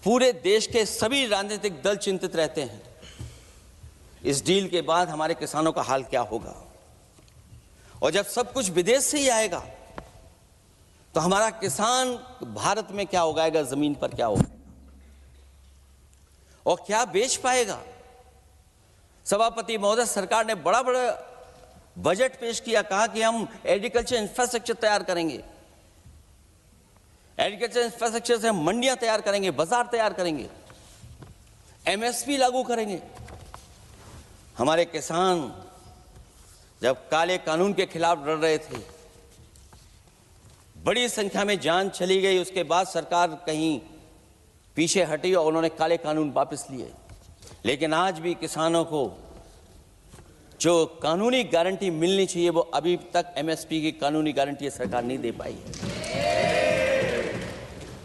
पूरे देश के सभी राजनीतिक दल चिंतित रहते हैं इस डील के बाद हमारे किसानों का हाल क्या होगा। और जब सब कुछ विदेश से ही आएगा तो हमारा किसान भारत में क्या उगाएगा, जमीन पर क्या उगाएगा और क्या बेच पाएगा। सभापति महोदय, सरकार ने बड़ा बजट पेश किया, कहा कि हम एग्रीकल्चर इंफ्रास्ट्रक्चर तैयार करेंगे, एग्रीकल्चर इंफ्रास्ट्रक्चर से हम मंडियां तैयार करेंगे, बाजार तैयार करेंगे, एमएसपी लागू करेंगे। हमारे किसान जब काले कानून के खिलाफ लड़ रहे थे, बड़ी संख्या में जान चली गई, उसके बाद सरकार कहीं पीछे हटी और उन्होंने काले कानून वापस लिए। लेकिन आज भी किसानों को जो कानूनी गारंटी मिलनी चाहिए वो अभी तक एमएसपी की कानूनी गारंटी सरकार नहीं दे पाई है।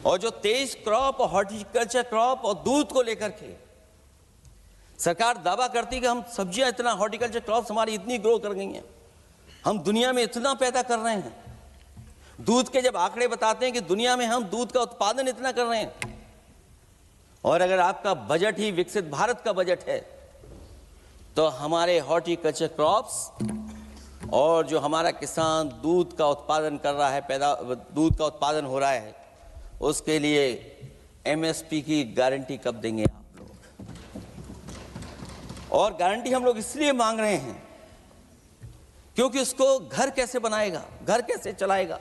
और जो 23 क्रॉप और हॉर्टिकल्चर क्रॉप और दूध को लेकर के सरकार दावा करती कि हम सब्जियां इतना, हॉर्टिकल्चर क्रॉप्स हमारी इतनी ग्रो कर गई हैं, हम दुनिया में इतना पैदा कर रहे हैं। दूध के जब आंकड़े बताते हैं कि दुनिया में हम दूध का उत्पादन इतना कर रहे हैं, और अगर आपका बजट ही विकसित भारत का बजट है तो हमारे हॉर्टिकल्चर क्रॉप्स और जो हमारा किसान दूध का उत्पादन कर रहा है, दूध का उत्पादन हो रहा है, उसके लिए एमएसपी की गारंटी कब देंगे आप लोग। और गारंटी हम लोग इसलिए मांग रहे हैं क्योंकि उसको घर कैसे बनाएगा, घर कैसे चलाएगा,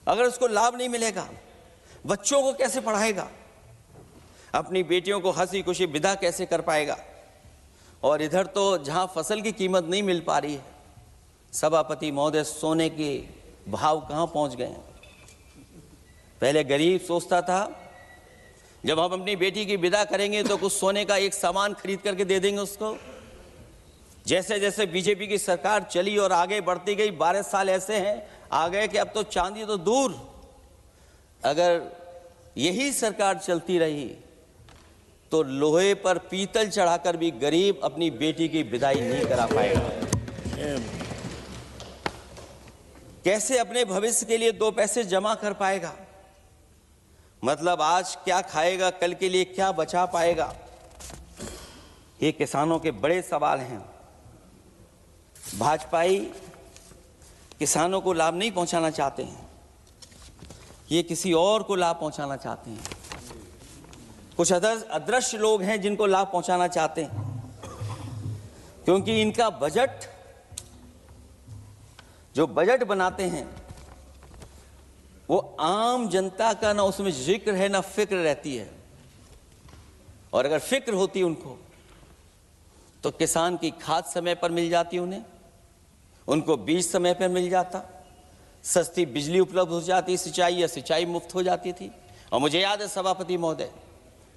अगर उसको लाभ नहीं मिलेगा, बच्चों को कैसे पढ़ाएगा, अपनी बेटियों को हंसी खुशी विदा कैसे कर पाएगा। और इधर तो जहां फसल की कीमत नहीं मिल पा रही है, सभापति महोदय, सोने के भाव कहां पहुंच गए हैं। पहले गरीब सोचता था जब हम अपनी बेटी की विदा करेंगे तो कुछ सोने का एक सामान खरीद करके दे देंगे उसको। जैसे जैसे बीजेपी की सरकार चली और आगे बढ़ती गई, 12 साल ऐसे हैं आ गए कि अब तो चांदी तो दूर, अगर यही सरकार चलती रही तो लोहे पर पीतल चढ़ाकर भी गरीब अपनी बेटी की विदाई नहीं करा पाएगा। कैसे अपने भविष्य के लिए 2 पैसे जमा कर पाएगा, मतलब आज क्या खाएगा, कल के लिए क्या बचा पाएगा। ये किसानों के बड़े सवाल हैं। भाजपाई किसानों को लाभ नहीं पहुंचाना चाहते हैं, ये किसी और को लाभ पहुंचाना चाहते हैं। कुछ अदृश्य लोग हैं जिनको लाभ पहुंचाना चाहते हैं, क्योंकि इनका बजट, जो बजट बनाते हैं वो आम जनता का ना उसमें जिक्र है ना फिक्र रहती है। और अगर फिक्र होती उनको तो किसान की खाद समय पर मिल जाती, उनको बीज समय पर मिल जाता, सस्ती बिजली उपलब्ध हो जाती, सिंचाई या सिंचाई मुफ्त हो जाती थी। और मुझे याद है सभापति महोदय,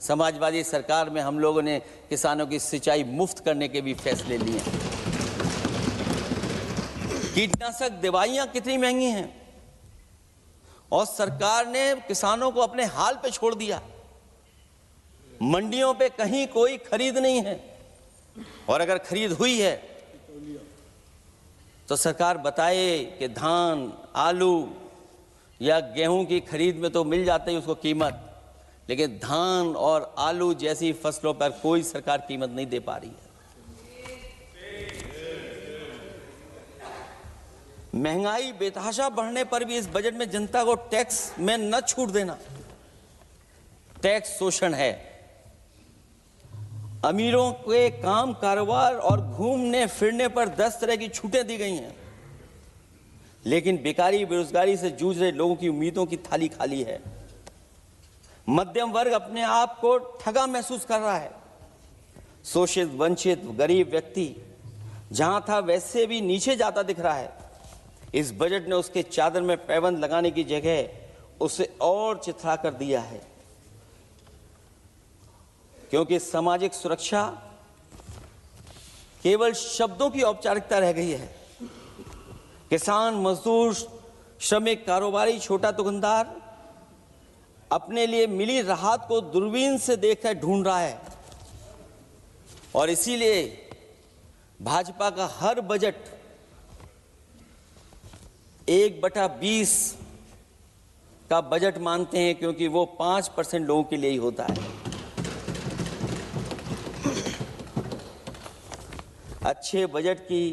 समाजवादी सरकार में हम लोगों ने किसानों की सिंचाई मुफ्त करने के भी फैसले लिए। कीटनाशक दवाइयां कितनी महंगी हैं और सरकार ने किसानों को अपने हाल पे छोड़ दिया। मंडियों पे कहीं कोई खरीद नहीं है, और अगर खरीद हुई है तो सरकार बताए कि धान, आलू या गेहूं की खरीद में तो मिल जाती है उसको कीमत, लेकिन धान और आलू जैसी फसलों पर कोई सरकार कीमत नहीं दे पा रही है। महंगाई बेतहाशा बढ़ने पर भी इस बजट में जनता को टैक्स में न छूट देना टैक्स शोषण है। अमीरों के काम, कारोबार और घूमने फिरने पर 10 तरह की छूटें दी गई हैं, लेकिन बेकारी, बेरोजगारी से जूझ रहे लोगों की उम्मीदों की थाली खाली है। मध्यम वर्ग अपने आप को ठगा महसूस कर रहा है। शोषित, वंचित, गरीब व्यक्ति जहां था वैसे भी नीचे जाता दिख रहा है। इस बजट ने उसके चादर में पैबंद लगाने की जगह उसे और चिथड़ा कर दिया है, क्योंकि सामाजिक सुरक्षा केवल शब्दों की औपचारिकता रह गई है। किसान, मजदूर, श्रमिक, कारोबारी, छोटा दुकानदार अपने लिए मिली राहत को दूरबीन से देखकर ढूंढ रहा है, और इसीलिए भाजपा का हर बजट 1/20 का बजट मानते हैं, क्योंकि वो 5% लोगों के लिए ही होता है। अच्छे बजट की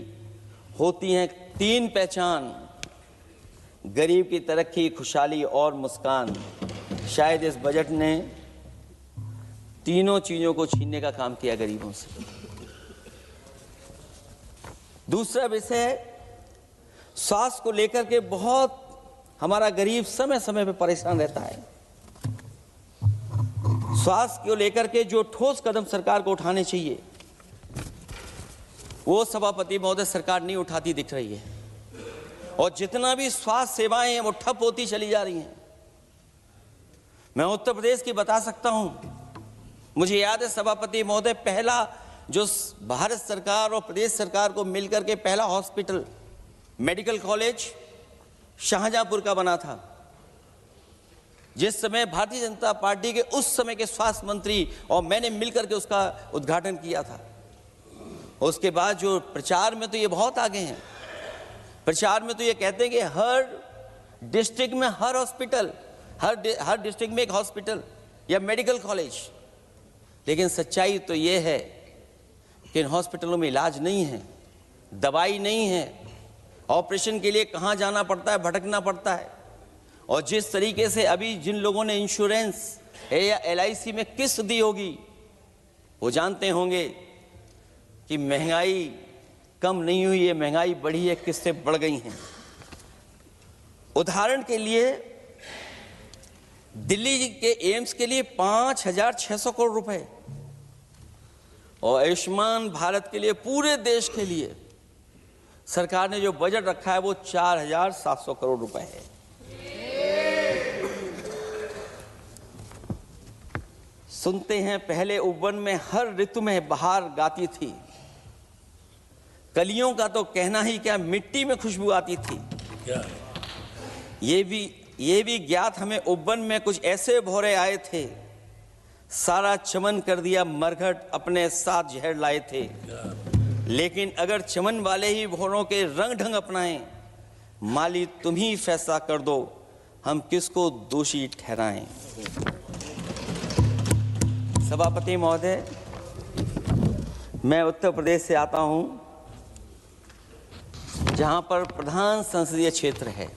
होती हैं 3 पहचान: गरीब की तरक्की, खुशहाली और मुस्कान। शायद इस बजट ने तीनों चीजों को छीनने का काम किया गरीबों से। दूसरा विषय स्वास्थ्य को लेकर के बहुत हमारा गरीब समय समय पे परेशान रहता है। स्वास्थ्य को लेकर के जो ठोस कदम सरकार को उठाने चाहिए, वो सभापति महोदय सरकार नहीं उठाती दिख रही है, और जितना भी स्वास्थ्य सेवाएं हैं वो ठप होती चली जा रही हैं। मैं उत्तर प्रदेश की बता सकता हूं, मुझे याद है सभापति महोदय, पहला जो भारत सरकार और प्रदेश सरकार को मिलकर के पहला हॉस्पिटल, मेडिकल कॉलेज शाहजहांपुर का बना था, जिस समय भारतीय जनता पार्टी के उस समय के स्वास्थ्य मंत्री और मैंने मिलकर के उसका उद्घाटन किया था। उसके बाद जो प्रचार में तो ये बहुत आगे हैं, प्रचार में तो ये कहते हैं कि हर डिस्ट्रिक्ट में हर हॉस्पिटल, हर डिस्ट्रिक्ट में एक हॉस्पिटल या मेडिकल कॉलेज, लेकिन सच्चाई तो ये है कि इन हॉस्पिटलों में इलाज नहीं है, दवाई नहीं है, ऑपरेशन के लिए कहाँ जाना पड़ता है, भटकना पड़ता है। और जिस तरीके से अभी जिन लोगों ने इंश्योरेंस या LIC में किस्त दी होगी, वो जानते होंगे कि महंगाई कम नहीं हुई है, महंगाई बढ़ी है, किस्तें बढ़ गई हैं। उदाहरण के लिए दिल्ली के एम्स के लिए 5,600 करोड़ रुपए, और आयुष्मान भारत के लिए पूरे देश के लिए सरकार ने जो बजट रखा है वो 4,700 करोड़ रुपए है। सुनते हैं पहले उपवन में हर ऋतु में बहार गाती थी, कलियों का तो कहना ही क्या, मिट्टी में खुशबू आती थी। ये भी ज्ञात हमें उपवन में कुछ ऐसे भौरे आए थे, सारा चमन कर दिया मरघट, अपने साथ जहर लाए थे। लेकिन अगर चमन वाले ही भौरों के रंग ढंग अपनाएं, माली तुम ही फैसला कर दो, हम किसको दोषी ठहराएं। सभापति महोदय, मैं उत्तर प्रदेश से आता हूं, जहां पर प्रधान संसदीय क्षेत्र है।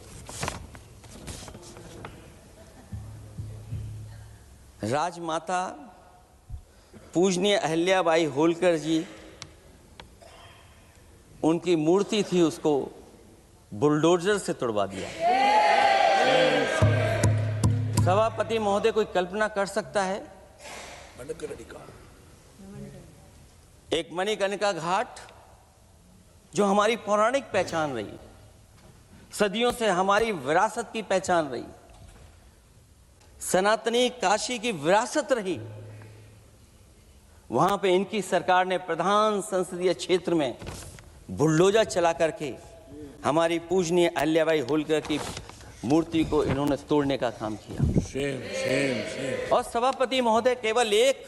राजमाता पूजनीय अहिल्याबाई होलकर जी, उनकी मूर्ति थी, उसको बुलडोजर से तोड़वा दिया। सभापति महोदय, कोई कल्पना कर सकता है एक मणिकर्णिका घाट जो हमारी पौराणिक पहचान रही, सदियों से हमारी विरासत की पहचान रही, सनातनी काशी की विरासत रही, वहां पे इनकी सरकार ने प्रधान संसदीय क्षेत्र में बुलडोजर चला करके हमारी पूजनीय अहिल्याबाई होलकर की मूर्ति को इन्होंने तोड़ने का काम किया। और सभापति महोदय, केवल एक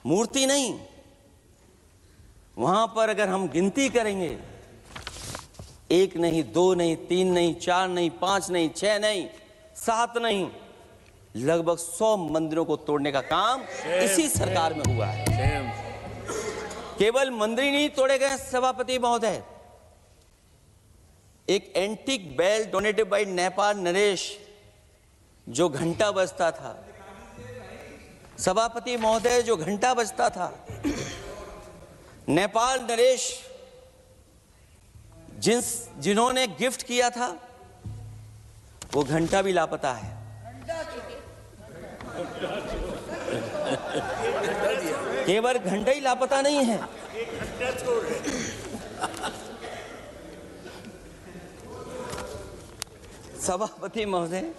मूर्ति नहीं, वहां पर अगर हम गिनती करेंगे, 1 नहीं, 2 नहीं, 3 नहीं, 4 नहीं, 5 नहीं, 6 नहीं, 7 नहीं, लगभग 100 मंदिरों को तोड़ने का काम इसी सरकार में हुआ है। केवल मंदिर नहीं तोड़े गए सभापति महोदय, एक antique bell donated by Nepal नरेश, जो घंटा बजता था, सभापति महोदय, जो घंटा बजता था, नेपाल नरेश जिन्होंने गिफ्ट किया था, वो घंटा भी लापता है। केवल घंटा ही लापता नहीं है, सभापति महोदय,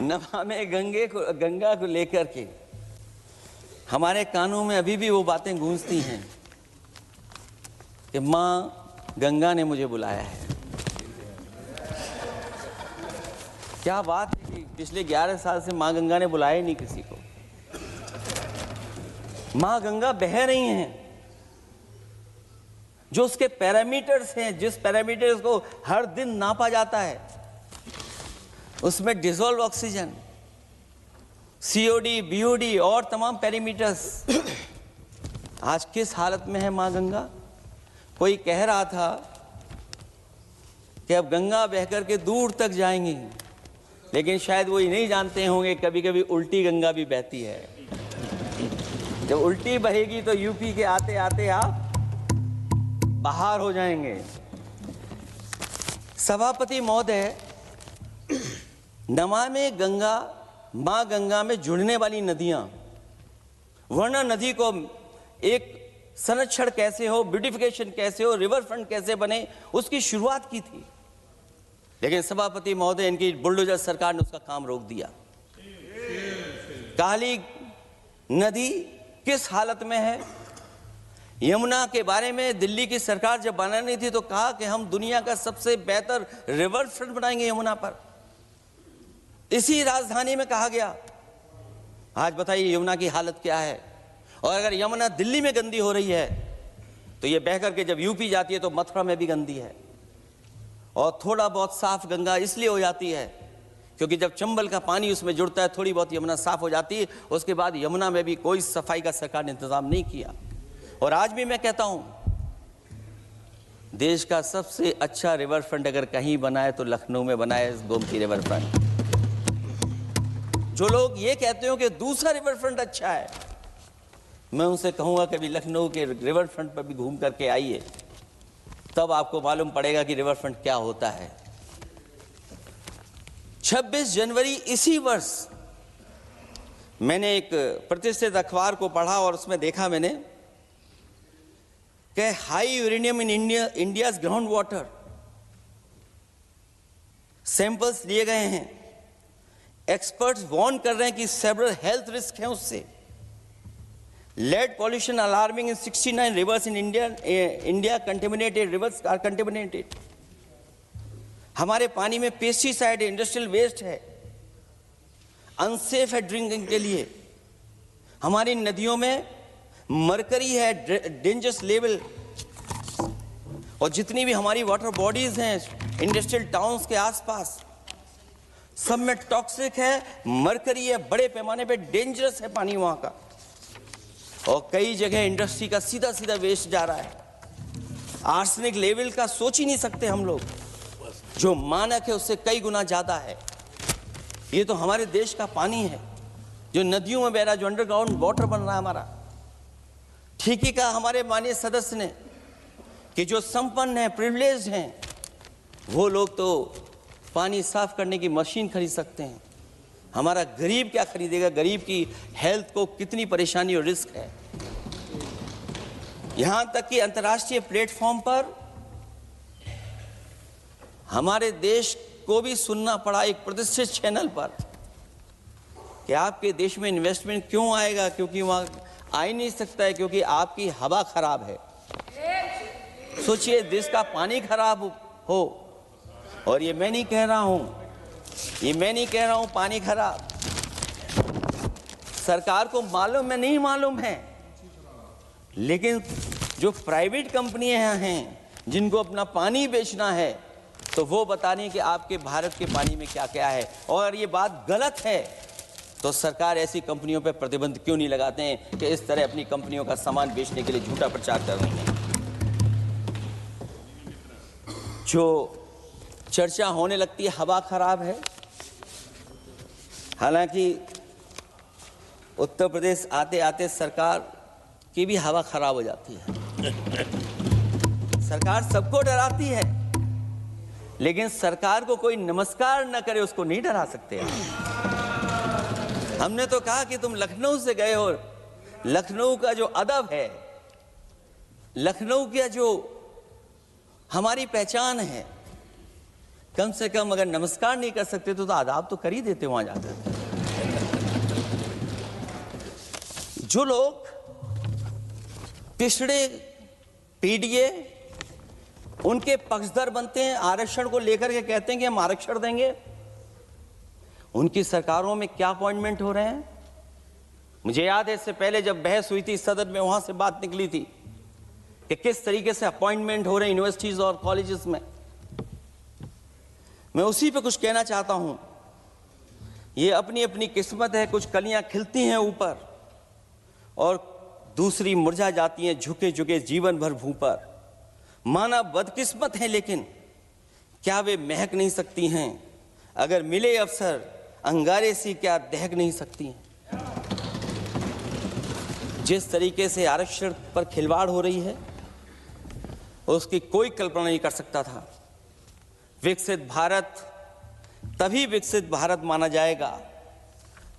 नमामि गंगा को लेकर के हमारे कानों में अभी भी वो बातें गूंजती हैं कि मां गंगा ने मुझे बुलाया है। क्या बात है कि पिछले 11 साल से मां गंगा ने बुलाया ही नहीं किसी को। मां गंगा बह रही हैं, जो उसके पैरामीटर्स हैं, जिस पैरामीटर्स को हर दिन नापा जाता है, उसमें डिसॉल्व ऑक्सीजन, सीओडी, बीओडी और तमाम पैरामीटर्स आज किस हालत में है मां गंगा? कोई कह रहा था कि अब गंगा बहकर के दूर तक जाएंगी, लेकिन शायद वो ही नहीं जानते होंगे कभी कभी उल्टी गंगा भी बहती है। जब उल्टी बहेगी तो यूपी के आते आते आप बाहर हो जाएंगे। सभापति महोदय, नमामि गंगा, मां गंगा में जुड़ने वाली नदियां, वरना नदी को एक संरक्षण कैसे हो, ब्यूटिफिकेशन कैसे हो, रिवर फ्रंट कैसे बने, उसकी शुरुआत की थी। लेकिन सभापति महोदय, इनकी बुलडोजर सरकार ने उसका काम रोक दिया। काली नदी किस हालत में है? यमुना के बारे में दिल्ली की सरकार जब बनानी थी तो कहा कि हम दुनिया का सबसे बेहतर रिवर फ्रंट बनाएंगे यमुना पर। इसी राजधानी में कहा गया। आज बताइए यमुना की हालत क्या है? और अगर यमुना दिल्ली में गंदी हो रही है तो ये बह करके जब यूपी जाती है तो मथुरा में भी गंदी है। और थोड़ा बहुत साफ गंगा इसलिए हो जाती है क्योंकि जब चंबल का पानी उसमें जुड़ता है, थोड़ी बहुत यमुना साफ हो जाती है। उसके बाद यमुना में भी कोई सफाई का सरकार ने इंतजाम नहीं किया। और आज भी मैं कहता हूं, देश का सबसे अच्छा रिवर फ्रंट अगर कहीं बना है तो लखनऊ में बना है, गोमती रिवर फ्रंट। जो लोग ये कहते हो कि दूसरा रिवर फ्रंट अच्छा है, मैं उनसे कहूंगा कभी लखनऊ के रिवर फ्रंट पर भी घूम करके आइए, तब आपको मालूम पड़ेगा कि रिवर फ्रंट क्या होता है। 26 जनवरी इसी वर्ष मैंने एक प्रतिष्ठित अखबार को पढ़ा और उसमें देखा मैंने कि high uranium in India's ground water samples लिए गए हैं। एक्सपर्ट्स वार्न कर रहे हैं कि सेवरल हेल्थ रिस्क हैं उससे। Lead pollution alarming in 69 rivers in India contaminated, rivers are contaminated. हमारे पानी में पेस्टिसाइड है, इंडस्ट्रियल वेस्ट है, अनसेफ है ड्रिंकिंग के लिए। हमारी नदियों में मरकरी है, डेंजरस लेवल। और जितनी भी हमारी वाटर बॉडीज हैं इंडस्ट्रियल टाउन्स के आसपास, सब में टॉक्सिक है, मरकरी है, बड़े पैमाने पे डेंजरस है पानी वहां का। और कई जगह इंडस्ट्री का सीधा सीधा वेस्ट जा रहा है। आर्सेनिक लेवल का सोच ही नहीं सकते हम लोग, जो मानक है उससे कई गुना ज्यादा है। ये तो हमारे देश का पानी है जो नदियों में बह रहा है, जो अंडरग्राउंड वाटर बन रहा है हमारा। ठीक ही कहा हमारे माननीय सदस्य ने कि जो संपन्न हैं, प्रिविलेज्ड हैं, वो लोग तो पानी साफ करने की मशीन खरीद सकते हैं। हमारा गरीब क्या खरीदेगा? गरीब की हेल्थ को कितनी परेशानी और रिस्क है। यहां तक कि अंतर्राष्ट्रीय प्लेटफॉर्म पर हमारे देश को भी सुनना पड़ा एक प्रतिष्ठित चैनल पर कि आपके देश में इन्वेस्टमेंट क्यों आएगा, क्योंकि वहां आ ही नहीं सकता है, क्योंकि आपकी हवा खराब है। सोचिए, देश का पानी खराब हो, और ये मैं नहीं कह रहा हूं, पानी खराब सरकार को मालूम है, नहीं मालूम है, लेकिन जो प्राइवेट कंपनियां हैं जिनको अपना पानी बेचना है, तो वो बता रही है कि आपके भारत के पानी में क्या क्या है। और ये बात गलत है तो सरकार ऐसी कंपनियों पर प्रतिबंध क्यों नहीं लगाते हैं कि इस तरह अपनी कंपनियों का सामान बेचने के लिए झूठा प्रचार कर रही हैं। जो चर्चा होने लगती है हवा खराब है, हालांकि उत्तर प्रदेश आते आते सरकार की भी हवा खराब हो जाती है। सरकार सबको डराती है, लेकिन सरकार को कोई नमस्कार न करे उसको नहीं डरा सकते। हमने तो कहा कि तुम लखनऊ से गए हो, लखनऊ का जो अदब है, लखनऊ का जो हमारी पहचान है, कम से कम अगर नमस्कार नहीं कर सकते तो आदाब तो कर ही देते वहां जाकर। जो लोग पिछड़े पीडीए उनके पक्षधर बनते हैं, आरक्षण को लेकर के कहते हैं कि हम आरक्षण देंगे, उनकी सरकारों में क्या अपॉइंटमेंट हो रहे हैं। मुझे याद है इससे पहले जब बहस हुई थी सदन में, वहां से बात निकली थी कि किस तरीके से अपॉइंटमेंट हो रहे हैं यूनिवर्सिटीज और कॉलेजेस में। मैं उसी पे कुछ कहना चाहता हूं। ये अपनी अपनी किस्मत है, कुछ कलियां खिलती हैं ऊपर और दूसरी मुरझा जाती हैं झुके झुके जीवन भर भूं पर। माना बदकिस्मत है, लेकिन क्या वे महक नहीं सकती हैं? अगर मिले अवसर अंगारे सी क्या दहक नहीं सकती हैं? जिस तरीके से आरक्षण पर खिलवाड़ हो रही है उसकी कोई कल्पना नहीं कर सकता था। विकसित भारत तभी विकसित भारत माना जाएगा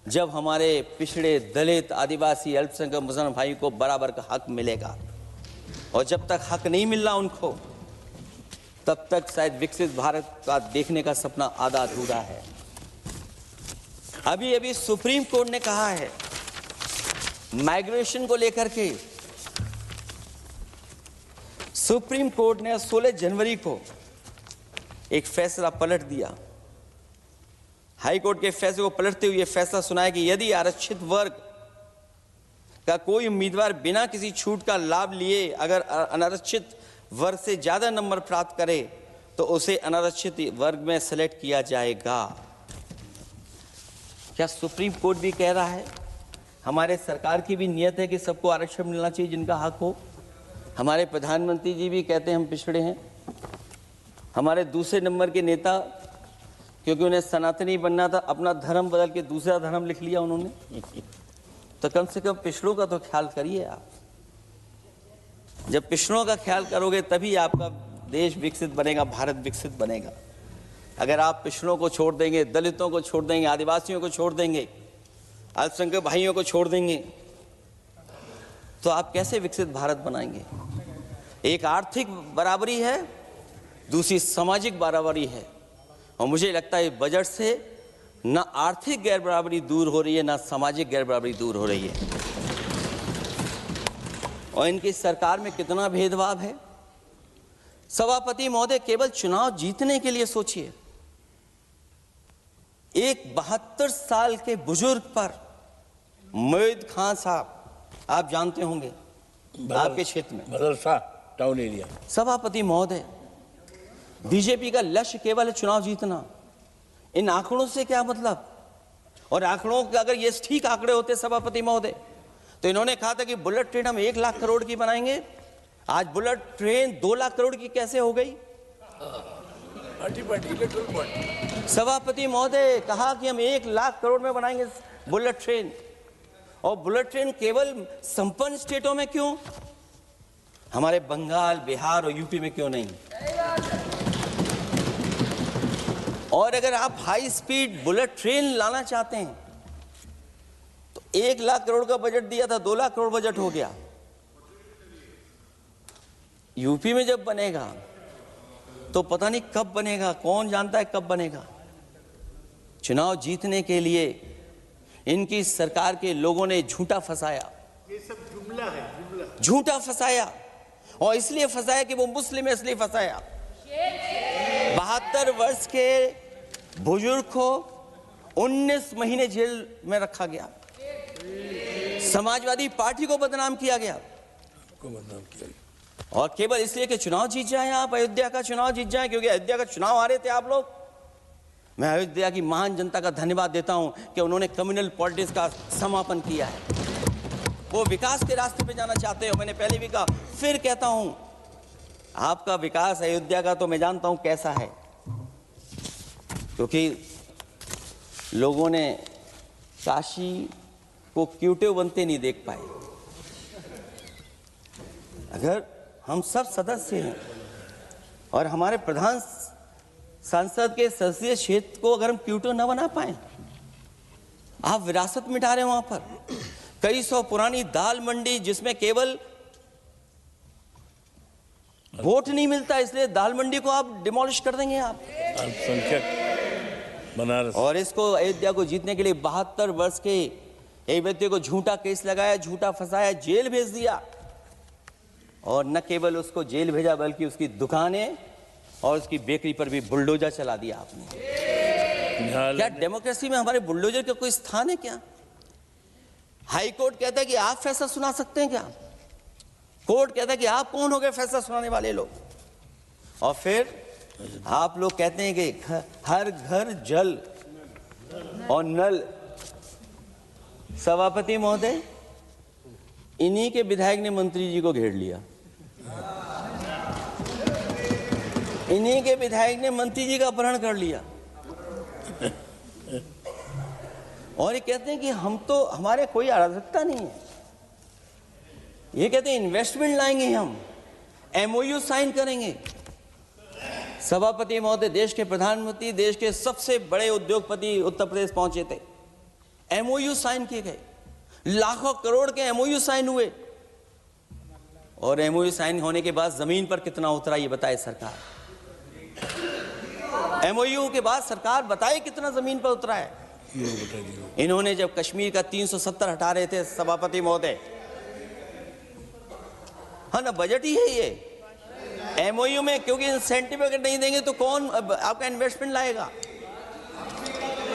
जब हमारे पिछड़े, दलित, आदिवासी, अल्पसंख्यक मुसलमान भाई को बराबर का हक मिलेगा। और जब तक हक नहीं मिल रहा उनको, तब तक शायद विकसित भारत का देखने का सपना आधा अधूरा है। अभी अभी सुप्रीम कोर्ट ने कहा है माइग्रेशन को लेकर के, सुप्रीम कोर्ट ने 16 जनवरी को एक फैसला पलट दिया। हाई कोर्ट के फैसले को पलटते हुए फैसला सुनाया कि यदि आरक्षित वर्ग का कोई उम्मीदवार बिना किसी छूट का लाभ लिए अगर अनारक्षित वर्ग से ज्यादा नंबर प्राप्त करे तो उसे अनारक्षित वर्ग में सेलेक्ट किया जाएगा। क्या सुप्रीम कोर्ट भी कह रहा है? हमारे सरकार की भी नियत है कि सबको आरक्षण मिलना चाहिए जिनका हक हो। हमारे प्रधानमंत्री जी भी कहते हैं हम पिछड़े हैं। हमारे दूसरे नंबर के नेता, क्योंकि उन्हें सनातनी बनना था, अपना धर्म बदल के दूसरा धर्म लिख लिया उन्होंने। तो कम से कम पिछड़ों का तो ख्याल करिए आप। जब पिछड़ों का ख्याल करोगे तभी आपका देश विकसित बनेगा, भारत विकसित बनेगा। अगर आप पिछड़ों को छोड़ देंगे, दलितों को छोड़ देंगे, आदिवासियों को छोड़ देंगे, अल्पसंख्यक भाइयों को छोड़ देंगे, तो आप कैसे विकसित भारत बनाएंगे? एक आर्थिक बराबरी है, दूसरी सामाजिक बराबरी है। और मुझे लगता है बजट से न आर्थिक गैर बराबरी दूर हो रही है, न सामाजिक गैर बराबरी दूर हो रही है। और इनकी सरकार में कितना भेदभाव है। सभापति महोदय, केवल चुनाव जीतने के लिए सोचिए। एक 72 साल के बुजुर्ग पर मोईद खान साहब, आप जानते होंगे आपके क्षेत्र में, मदरसा टाउन एरिया। सभापति महोदय, बीजेपी का लक्ष्य केवल है चुनाव जीतना। इन आंकड़ों से क्या मतलब? और आंकड़ों के अगर ये ठीक आंकड़े होते सभापति महोदय, तो इन्होंने कहा था कि बुलेट ट्रेन हम 1 लाख करोड़ की बनाएंगे। आज बुलेट ट्रेन 2 लाख करोड़ की कैसे हो गई? सभापति महोदय कहा कि हम 1 लाख करोड़ में बनाएंगे बुलेट ट्रेन। और बुलेट ट्रेन केवल संपन्न स्टेटों में क्यों? हमारे बंगाल, बिहार और यूपी में क्यों नहीं? और अगर आप हाई स्पीड बुलेट ट्रेन लाना चाहते हैं तो 1 लाख करोड़ का बजट दिया था, 2 लाख करोड़ बजट हो गया। यूपी में जब बनेगा तो पता नहीं कब बनेगा, कौन जानता है कब बनेगा। चुनाव जीतने के लिए इनकी सरकार के लोगों ने झूठा फंसाया। ये सब जुमला है, जुमला। झूठा फंसाया, और इसलिए फंसाया कि वो मुस्लिम है, इसलिए फंसाया। 72 वर्ष के बुजुर्ग को 19 महीने जेल में रखा गया। समाजवादी पार्टी को बदनाम किया गया, और केवल इसलिए कि चुनाव जीत जाए आप, अयोध्या का चुनाव जीत जाए, क्योंकि अयोध्या का चुनाव हारे थे आप लोग। मैं अयोध्या की महान जनता का धन्यवाद देता हूं कि उन्होंने कम्युनल पॉलिटिक्स का समापन किया है। वो विकास के रास्ते पे जाना चाहते हो। मैंने पहले भी कहा, फिर कहता हूं, आपका विकास अयोध्या का तो मैं जानता हूं कैसा है, क्योंकि लोगों ने काशी को क्यूटिव बनते नहीं देख पाए। अगर हम सब सदस्य हैं और हमारे प्रधान सांसद के संसदीय क्षेत्र को अगर हम क्यूटिव न बना पाए, आप विरासत मिटा रहे हैं। वहां पर कई सौ पुरानी दाल मंडी, जिसमें केवल वोट नहीं मिलता, इसलिए दाल मंडी को आप डिमोलिश कर देंगे आप। अल्पसंख्यक बनारस। और इसको अयोध्या को जीतने के लिए 72 वर्ष के एक व्यक्ति को झूठा केस लगाया, झूठा फंसाया, जेल भेज दिया। और न केवल उसको जेल भेजा, बल्कि उसकी दुकानें और उसकी बेकरी पर भी बुलडोजर चला दिया आपने। क्या डेमोक्रेसी में हमारे बुलडोजर का कोई स्थान है क्या? हाई कोर्ट कहता है कि आप फैसला सुना सकते हैं क्या? कोर्ट कहता है कि आप कौन हो गए फैसला सुनाने वाले लोग, और फिर आप लोग कहते हैं कि हर घर जल और नल। सभापति महोदय, इन्हीं के विधायक ने मंत्री जी को घेर लिया, इन्हीं के विधायक ने मंत्री जी का अपहरण कर लिया, और ये कहते हैं कि हम तो, हमारे कोई अराजकता नहीं है। ये कहते हैं इन्वेस्टमेंट लाएंगे, हम एमओयू साइन करेंगे। सभापति महोदय, देश के प्रधानमंत्री, देश के सबसे बड़े उद्योगपति उत्तर प्रदेश पहुंचे थे, एमओयू साइन किए गए, लाखों करोड़ के एमओयू साइन हुए, और एमओयू साइन होने के बाद जमीन पर कितना उतरा ये बताए सरकार। एमओयू के बाद सरकार बताए कितना जमीन पर उतरा है। इन्होंने जब कश्मीर का 370 हटा रहे थे सभापति महोदय, हाँ ना, बजट ही है ये एमओयू में, क्योंकि इंसेंटिव अगर नहीं देंगे तो कौन आपका इन्वेस्टमेंट लाएगा।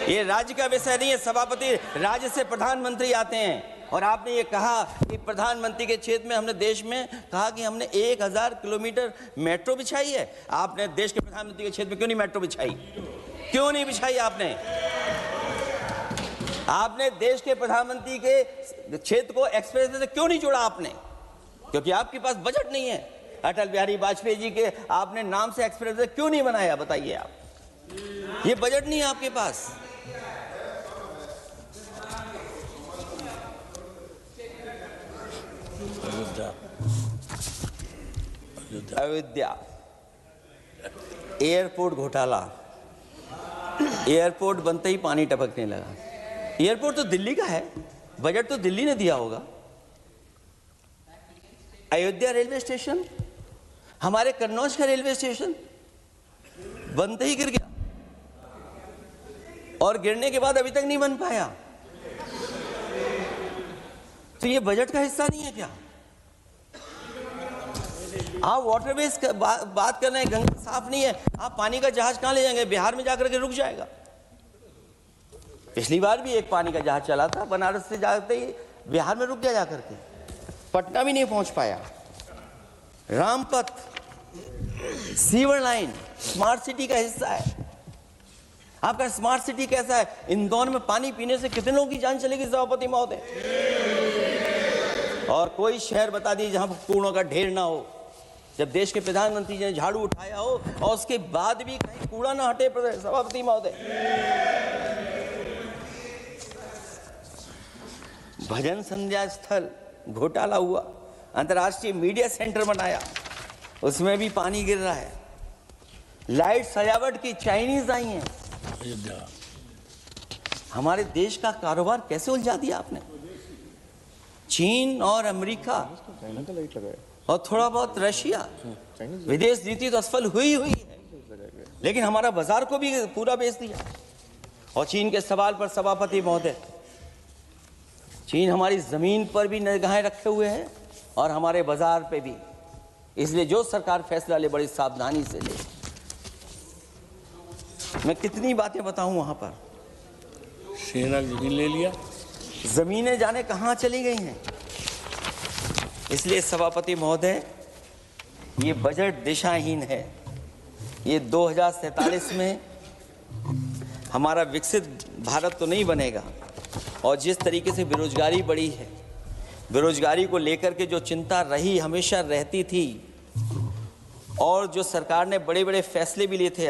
ये राज्य का विषय नहीं है सभापति, राज्य से प्रधानमंत्री आते हैं, और आपने ये कहा कि प्रधानमंत्री के क्षेत्र में हमने देश में कहा कि हमने 1000 किलोमीटर मेट्रो बिछाई है। आपने देश के प्रधानमंत्री के क्षेत्र में क्यों नहीं मेट्रो बिछाई? क्यों नहीं बिछाई आपने? आपने देश के प्रधानमंत्री के क्षेत्र को एक्सप्रेस से क्यों नहीं जोड़ा आपने? क्योंकि आपके पास बजट नहीं है। अटल बिहारी वाजपेयी जी के आपने नाम से एक्सप्रेस वे क्यों नहीं बनाया, बताइए आप? ये बजट नहीं है आपके पास। अयोध्या एयरपोर्ट घोटाला, एयरपोर्ट बनते ही पानी टपकने लगा। एयरपोर्ट तो दिल्ली का है, बजट तो दिल्ली ने दिया होगा। अयोध्या रेलवे स्टेशन, हमारे कन्नौज का रेलवे स्टेशन बनते ही गिर गया, और गिरने के बाद अभी तक नहीं बन पाया। तो ये बजट का हिस्सा नहीं है क्या? आप वाटरवेज बात कर रहे हैं, गंगा साफ नहीं है, आप पानी का जहाज कहां ले जाएंगे? बिहार में जाकर के रुक जाएगा। पिछली बार भी एक पानी का जहाज चला था, बनारस से जाते ही बिहार में रुक गया, जाकर के पटना भी नहीं पहुंच पाया। Rampath, sewer line smart city का हिस्सा है। आपका स्मार्ट सिटी कैसा है? इंदौर में पानी पीने से कितने लोगों की जान चलेगी सभापति महोदय? और कोई शहर बता दीजिए जहां कूड़ों का ढेर ना हो। जब देश के प्रधानमंत्री जी ने झाड़ू उठाया हो और उसके बाद भी कहीं कूड़ा ना हटे सभापति महोदय। भजन संध्या स्थल घोटाला हुआ, अंतर्राष्ट्रीय मीडिया सेंटर बनाया, उसमें भी पानी गिर रहा है। लाइट सजावट की चाइनीज आई हैं। हमारे देश का कारोबार कैसे उलझा दिया आपने? चीन और अमेरिका और थोड़ा बहुत रशिया, विदेश नीति तो असफल हुई है, लेकिन हमारा बाजार को भी पूरा बेच दिया। और चीन के सवाल पर सभापति महोदय, चीन हमारी जमीन पर भी निगाहें रखे हुए है और हमारे बाजार पे भी। इसलिए जो सरकार फैसला ले बड़ी सावधानी से ले। मैं कितनी बातें बताऊं, वहां पर सेना जमीन ले लिया, जमीनें जाने कहां चली गई हैं। इसलिए सभापति महोदय, ये बजट दिशाहीन है। ये 2047 में हमारा विकसित भारत तो नहीं बनेगा। और जिस तरीके से बेरोजगारी बढ़ी है, बेरोजगारी को लेकर के जो चिंता रही, हमेशा रहती थी, और जो सरकार ने बड़े बड़े फैसले भी लिए थे,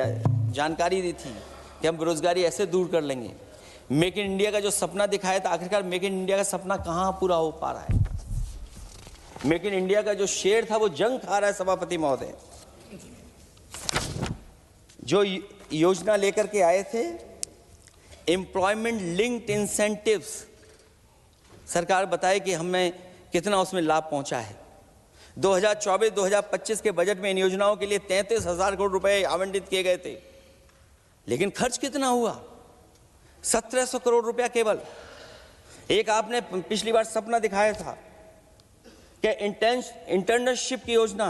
जानकारी दी थी कि हम बेरोजगारी ऐसे दूर कर लेंगे। मेक इन इंडिया का जो सपना दिखाया था, आखिरकार मेक इन इंडिया का सपना कहाँ पूरा हो पा रहा है? मेक इन इंडिया का जो शेर था वो जंग खा रहा है सभापति महोदय। जो योजना लेकर के आए थे, एम्प्लॉयमेंट लिंक्ड इंसेंटिव्स, सरकार बताए कि हमें कितना उसमें लाभ पहुंचा है। 2024-2025 के बजट में इन योजनाओं के लिए 33,000 करोड़ रुपए आवंटित किए गए थे, लेकिन खर्च कितना हुआ? 1700 करोड़ रुपया केवल। एक आपने पिछली बार सपना दिखाया था कि इंटर्नशिप की योजना,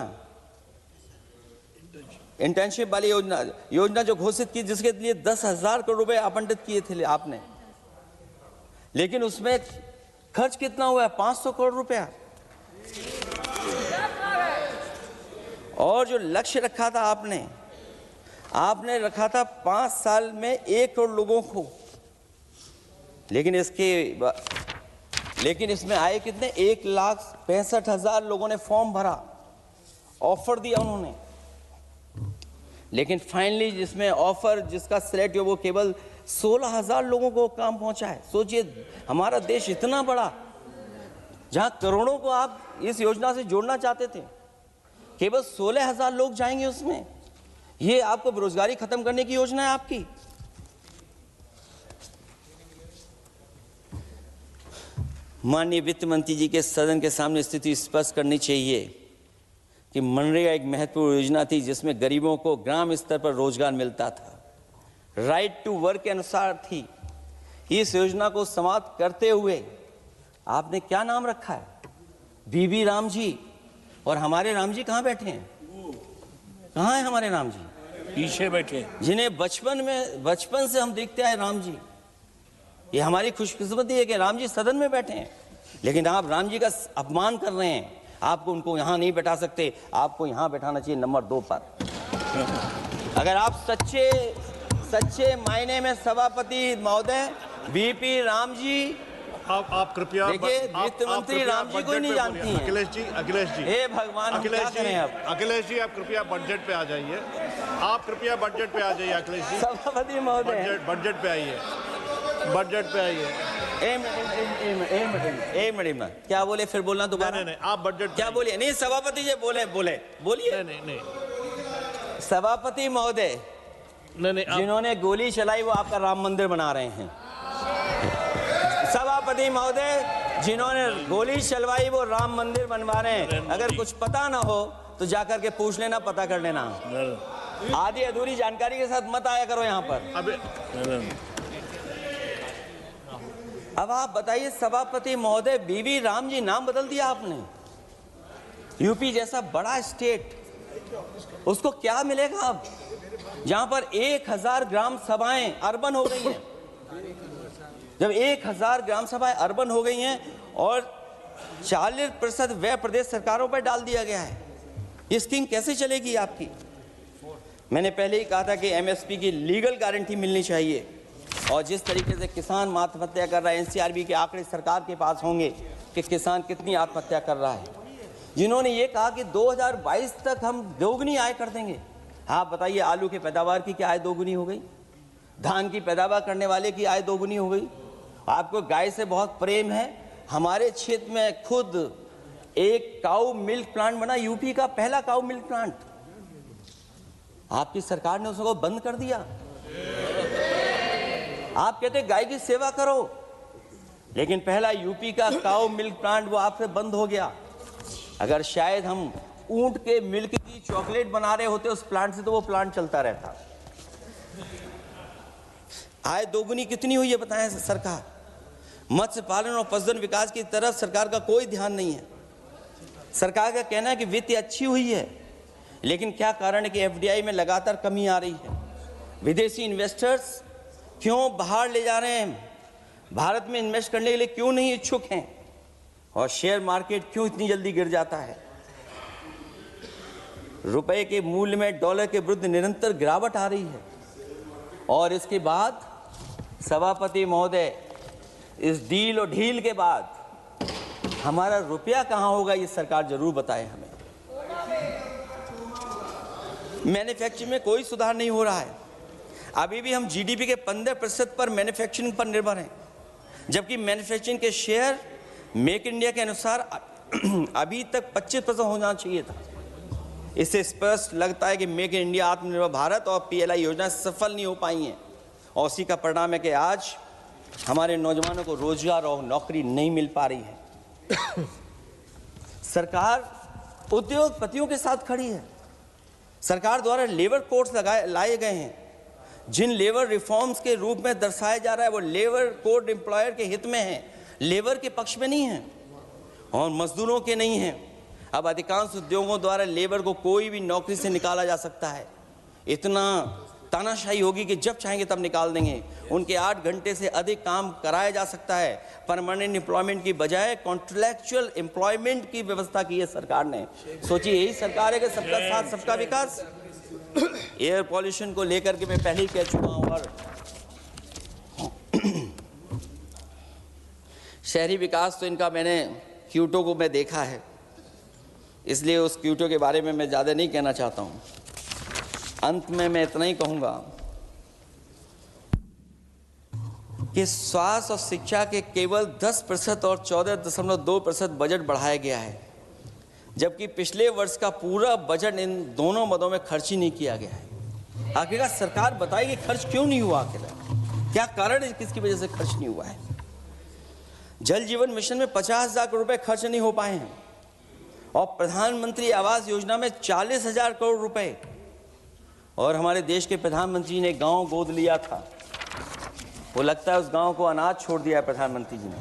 इंटर्नशिप वाली योजना जो घोषित की, जिसके लिए 10,000 करोड़ रुपए आवंटित किए थे आपने, लेकिन उसमें खर्च कितना हुआ है? 500 करोड़ रुपया। और जो लक्ष्य रखा था आपने रखा था 5 साल में 1 करोड़ लोगों को, लेकिन इसमें आए कितने? 1,65,000 लोगों ने फॉर्म भरा, ऑफर दिया उन्होंने, लेकिन फाइनली जिसमें ऑफर जिसका सिलेक्ट हो वो केवल 16,000 लोगों को काम पहुंचा है। सोचिए, हमारा देश इतना बड़ा, जहां करोड़ों को आप इस योजना से जोड़ना चाहते थे, केवल 16,000 लोग जाएंगे उसमें। ये आपको बेरोजगारी खत्म करने की योजना है आपकी। माननीय वित्त मंत्री जी के सदन के सामने स्थिति स्पष्ट करनी चाहिए कि मनरेगा एक महत्वपूर्ण योजना थी जिसमें गरीबों को ग्राम स्तर पर रोजगार मिलता था, राइट टू वर्क के अनुसार थी। इस योजना को समाप्त करते हुए आपने क्या नाम रखा है? बीबी राम जी। और हमारे राम जी कहाँ बैठे हैं? कहाँ है हमारे राम जी? पीछे बैठे, जिन्हें बचपन से हम देखते आए राम जी। ये हमारी खुशकिस्मती है कि राम जी सदन में बैठे हैं, लेकिन आप राम जी का अपमान कर रहे हैं। आपको उनको यहाँ नहीं बैठा सकते, आपको यहाँ बैठाना चाहिए नंबर 2 पर। अगर आप सच्चे मायने में सभापति महोदय बीपी राम जी, आप कृपया देखिए, वित्त मंत्री राम जी को ही नहीं जानती हैं। अखिलेश जी हे भगवान, अखिलेश जी आप कृपया बजट पे आ जाइए। आप कृपया बजट पे आ जाइए अखिलेश जी। सभापति महोदय बजट पे आइए, बजट पे आइए। एक मिनट क्या बोले? फिर बोलना दोबारा। नहीं, आप बजट क्या बोलिए? नहीं, सभापति जी बोलिए। नहीं सभापति महोदय, नहीं जिन्होंने गोली चलाई वो आपका राम मंदिर बना रहे हैं। सभापति महोदय, जिन्होंने गोली चलवाई वो राम मंदिर बनवा रहे हैं। अगर कुछ पता ना हो तो जाकर के पूछ लेना, पता कर लेना। आधी अधूरी जानकारी के साथ मत आया करो यहाँ पर। अब आप बताइए सभापति महोदय, बीवी राम जी नाम बदल दिया आपने। यूपी जैसा बड़ा स्टेट, उसको क्या मिलेगा अब, जहां पर 1,000 ग्राम सभाएं अर्बन हो गई हैं। जब 1,000 ग्राम सभाएं अर्बन हो गई हैं और 40% व्यय प्रदेश सरकारों पर डाल दिया गया है, ये स्कीम कैसे चलेगी आपकी? मैंने पहले ही कहा था कि एमएसपी की लीगल गारंटी मिलनी चाहिए। और जिस तरीके से किसान आत्महत्या कर रहा है, एनसीआरबी के आंकड़े सरकार के पास होंगे कि किसान कितनी आत्महत्या कर रहा है। जिन्होंने ये कहा कि 2022 तक हम दोगुनी आय कर देंगे। आप बताइए, आलू की पैदावार की क्या आय दोगुनी हो गई? धान की पैदावार करने वाले की आय दोगुनी हो गई। आपको गाय से बहुत प्रेम है। हमारे क्षेत्र में खुद एक काऊ मिल्क प्लांट बना, यूपी का पहला काऊ मिल्क प्लांट। आपकी सरकार ने उसको बंद कर दिया। आप कहते गाय की सेवा करो, लेकिन पहला यूपी का काऊ मिल्क प्लांट वो आपसे बंद हो गया। अगर शायद हम ऊंट के मिल्क की चॉकलेट बना रहे होते उस प्लांट से तो वो प्लांट चलता रहता। आय दोगुनी कितनी हुई है बताएं सरकार? मत्स्य पालन और पशुधन विकास की तरफ सरकार का कोई ध्यान नहीं है। सरकार का कहना है कि वित्त अच्छी हुई है, लेकिन क्या कारण है कि एफडीआई में लगातार कमी आ रही है? विदेशी इन्वेस्टर्स क्यों बाहर ले जा रहे हैं? भारत में इन्वेस्ट करने के लिए क्यों नहीं इच्छुक हैं? और शेयर मार्केट क्यों इतनी जल्दी गिर जाता है? रुपए के मूल्य में डॉलर के विरुद्ध निरंतर गिरावट आ रही है। और इसके बाद सभापति महोदय, इस डील और ढील के बाद हमारा रुपया कहां होगा, ये सरकार जरूर बताए हमें। मैन्युफैक्चरिंग में कोई सुधार नहीं हो रहा है। अभी भी हम जीडीपी के 15% पर मैन्युफैक्चरिंग पर निर्भर हैं, जबकि मैन्युफैक्चरिंग के शेयर मेक इंडिया के अनुसार अभी तक 25% होना चाहिए था। इससे स्पष्ट लगता है कि मेक इन इंडिया, आत्मनिर्भर भारत और पीएलआई योजना सफल नहीं हो पाई हैं, और उसी का परिणाम है कि आज हमारे नौजवानों को रोजगार और नौकरी नहीं मिल पा रही है। सरकार उद्योगपतियों के साथ खड़ी है। सरकार द्वारा लेबर कोड्स लाए गए हैं, जिन लेबर रिफॉर्म्स के रूप में दर्शाया जा रहा है वो लेबर कोड एम्प्लॉयर के हित में है, लेबर के पक्ष में नहीं है और मजदूरों के नहीं है। अब अधिकांश उद्योगों द्वारा लेबर को कोई भी नौकरी से निकाला जा सकता है। इतना तानाशाही होगी कि जब चाहेंगे तब निकाल देंगे। उनके 8 घंटे से अधिक काम कराया जा सकता है। परमानेंट एम्प्लॉयमेंट की बजाय कॉन्ट्रैक्चुअल एम्प्लॉयमेंट की व्यवस्था की है सरकार ने। सोचिए, यही सरकार है कि सबका साथ सबका विकास। एयर पॉल्यूशन को लेकर के मैं पहले ही कह चुका हूं। और शहरी विकास तो इनका मैंने क्यूटो को मैं देखा है, इसलिए उस क्यूटो के बारे में मैं ज़्यादा नहीं कहना चाहता हूं। अंत में मैं इतना ही कहूंगा कि स्वास्थ्य और शिक्षा के केवल 10% और 14.2% बजट बढ़ाया गया है, जबकि पिछले वर्ष का पूरा बजट इन दोनों मदों में खर्च ही नहीं किया गया है। आखिरकार सरकार बताएगी खर्च क्यों नहीं हुआ, आखिर क्या कारण है, किसकी वजह से खर्च नहीं हुआ है। जल जीवन मिशन में 50,000 करोड़ रुपए खर्च नहीं हो पाए हैं और प्रधानमंत्री आवास योजना में 40,000 करोड़ रुपए। और हमारे देश के प्रधानमंत्री ने गांव गोद लिया था, वो लगता है उस गांव को अनाथ छोड़ दिया है प्रधानमंत्री जी ने।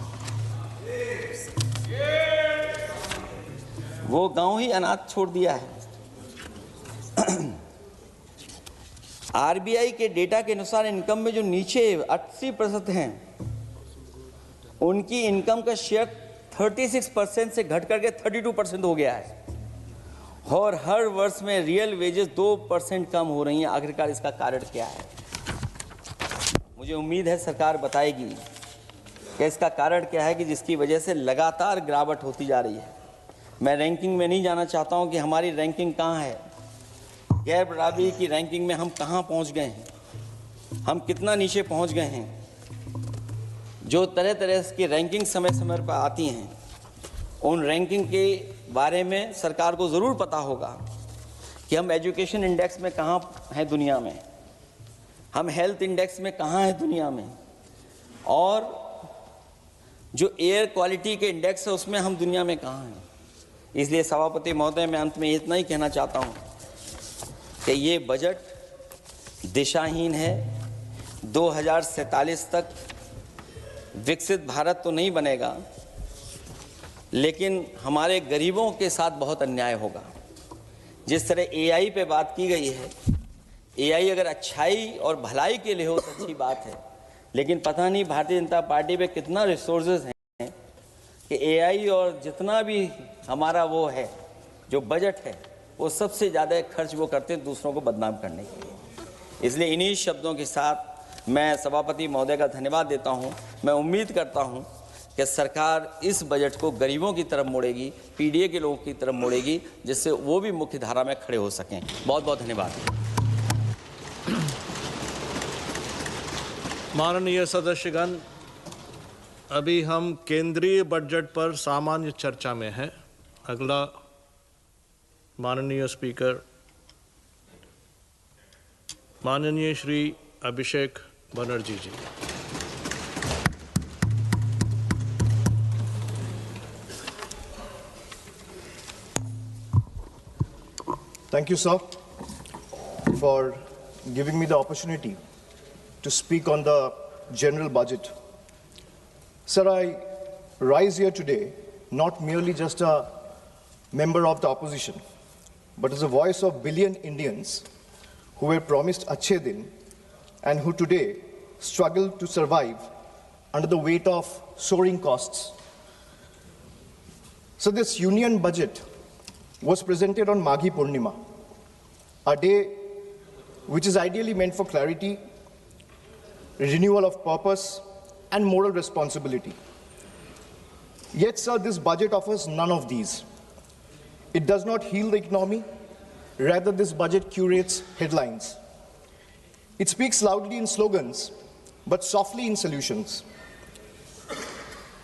वो गांव ही अनाथ छोड़ दिया है। आरबीआई के डेटा के अनुसार इनकम में जो नीचे 80% हैं, उनकी इनकम का शेयर 36% से घट करके 32% हो गया है और हर वर्ष में रियल वेजेस 2% कम हो रही हैं। आखिरकार इसका कारण क्या है? मुझे उम्मीद है सरकार बताएगी कि इसका कारण क्या है कि जिसकी वजह से लगातार गिरावट होती जा रही है। मैं रैंकिंग में नहीं जाना चाहता हूं कि हमारी रैंकिंग कहां है, गैर बराबरी की रैंकिंग में हम कहां पहुंच गए हैं, हम कितना नीचे पहुंच गए हैं। जो तरह तरह की रैंकिंग समय समय पर आती हैं, उन रैंकिंग के बारे में सरकार को ज़रूर पता होगा कि हम एजुकेशन इंडेक्स में कहाँ हैं दुनिया में, हम हेल्थ इंडेक्स में कहाँ हैं दुनिया में, और जो एयर क्वालिटी के इंडेक्स है उसमें हम दुनिया में कहाँ हैं। इसलिए सभापति महोदय, मैं अंत में इतना ही कहना चाहता हूँ कि ये बजट दिशाहीन है। 2047 तक विकसित भारत तो नहीं बनेगा, लेकिन हमारे गरीबों के साथ बहुत अन्याय होगा। जिस तरह एआई पे बात की गई है, एआई अगर अच्छाई और भलाई के लिए हो तो अच्छी बात है, लेकिन पता नहीं भारतीय जनता पार्टी पे कितना रिसोर्सेज हैं कि एआई और जितना भी हमारा वो है जो बजट है, वो सबसे ज़्यादा खर्च वो करते हैं दूसरों को बदनाम करने के लिए। इसलिए इन्हीं शब्दों के साथ मैं सभापति महोदय का धन्यवाद देता हूं। मैं उम्मीद करता हूं कि सरकार इस बजट को गरीबों की तरफ मोड़ेगी, पीडीए के लोगों की तरफ मोड़ेगी, जिससे वो भी मुख्य धारा में खड़े हो सकें। बहुत बहुत धन्यवाद। माननीय सदस्यगण, अभी हम केंद्रीय बजट पर सामान्य चर्चा में हैं। अगला माननीय स्पीकर माननीय श्री अभिषेक बनर्जी जी। Thank you, sir, for giving me the opportunity to speak on the general budget. Sir, I rise here today not merely just a member of the opposition, but as a voice of billion Indians who were promised Achhe Din and who today struggle to survive under the weight of soaring costs. So this union budget was presented on Maghi Purnima, a day which is ideally meant for clarity, renewal of purpose, and moral responsibility. Yet, sir, this budget offers none of these. It does not heal the economy. Rather, this budget curates headlines. It speaks loudly in slogans, but softly in solutions.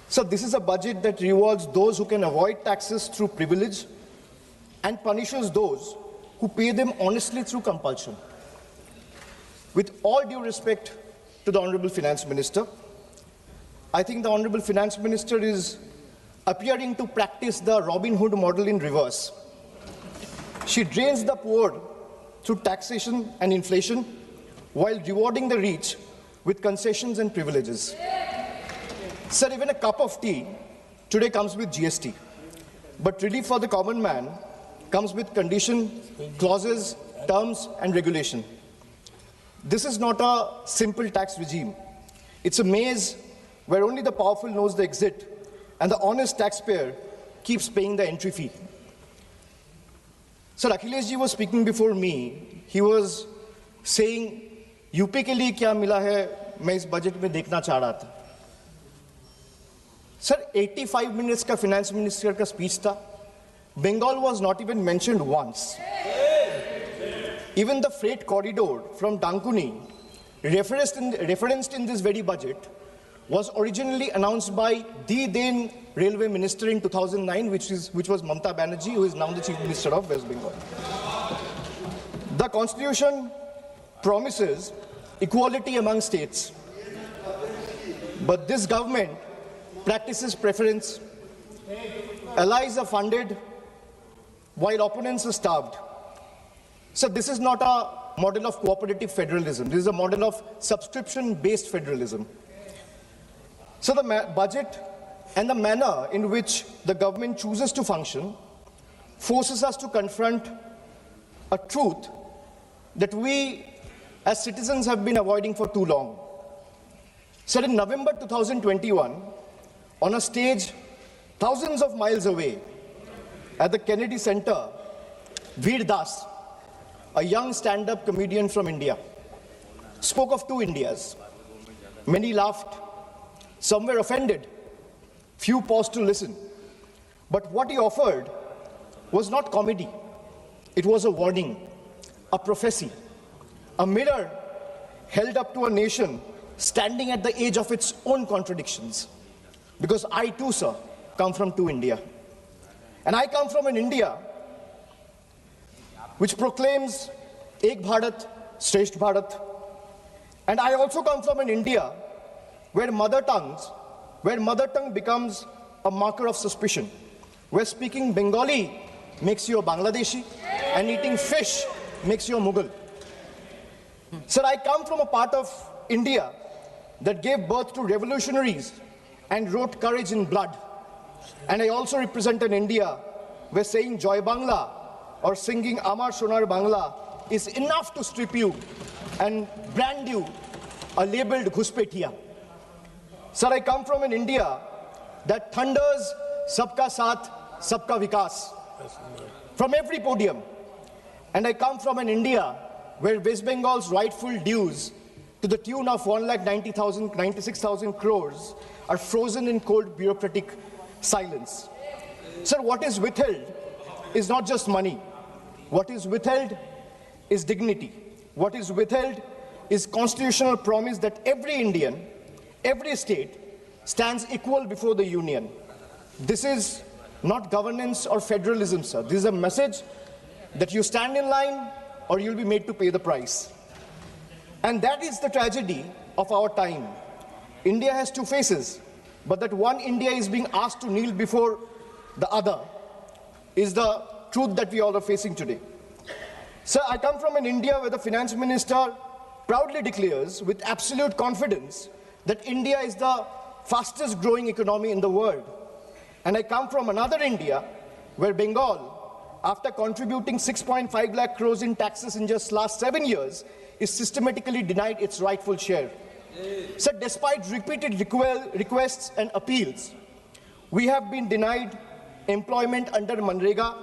So this is a budget that rewards those who can avoid taxes through privilege and punishes those who pay them honestly through compulsion. With all due respect to the Honorable Finance Minister, I think the Honorable Finance Minister is appearing to practice the Robin Hood model in reverse. She drains the poor through taxation and inflation while rewarding the rich with concessions and privileges. Sir, even a cup of tea today comes with GST, but relief for the common man comes with condition, clauses, terms, and regulation. This is not a simple tax regime. It's a maze where only the powerful knows the exit and the honest taxpayer keeps paying the entry fee. Sir, Akhilesh ji was speaking before me. He was saying, UP के लिए क्या मिला है मैं इस budget में देखना चाह रहा था. सर 85 minutes का finance minister का speech था. Bengal was not even mentioned once. Even the freight corridor from Dankuni, referenced in this very budget, was originally announced by the then railway minister in 2009, which was Mamata Banerjee, who is now the chief minister of West Bengal. The constitution promises equality among states, but this government practices preference. Allies are funded while opponents are starved. So this is not a model of cooperative federalism. This is a model of subscription-based federalism. So the budget and the manner in which the government chooses to function forces us to confront a truth that we as citizens have been avoiding for too long. So in November 2021, on a stage thousands of miles away at the Kennedy Center, Veer Das, a young stand-up comedian from India, spoke of two Indias. Many laughed, some were offended, few paused to listen. But what he offered was not comedy. It was a warning, a prophecy, a mirror held up to a nation standing at the edge of its own contradictions. Because I too, sir, come from two India. And I come from an India which proclaims Ek Bharat, Shresth Bharat. And I also come from an India where mother tongue becomes a marker of suspicion, where speaking Bengali makes you a Bangladeshi and eating fish makes you a Mughal. Sir, I come from a part of India that gave birth to revolutionaries and wrote courage in blood. And I also represent an India where saying Joy Bangla or singing Amar Sonar Bangla is enough to strip you and brand you a labeled Ghuspetiya. Sir, I come from an India that thunders Sabka Saath, Sabka Vikas from every podium. And I come from an India where West Bengal's rightful dues to the tune of 1,96,000 crores are frozen in cold bureaucratic silence. Sir, what is withheld is not just money. What is withheld is dignity. What is withheld is constitutional promise that every Indian, every state, stands equal before the union. This is not governance or federalism, sir. This is a message that you stand in line or you'll be made to pay the price. And that is the tragedy of our time. India has two faces, but that one India is being asked to kneel before the other is the truth that we all are facing today. Sir, I come from an India where the finance minister proudly declares with absolute confidence that India is the fastest growing economy in the world. And I come from another India where Bengal, after contributing 6.5 lakh crores in taxes in just last 7 years, is systematically denied its rightful share. So despite repeated requests and appeals, we have been denied employment under Manrega,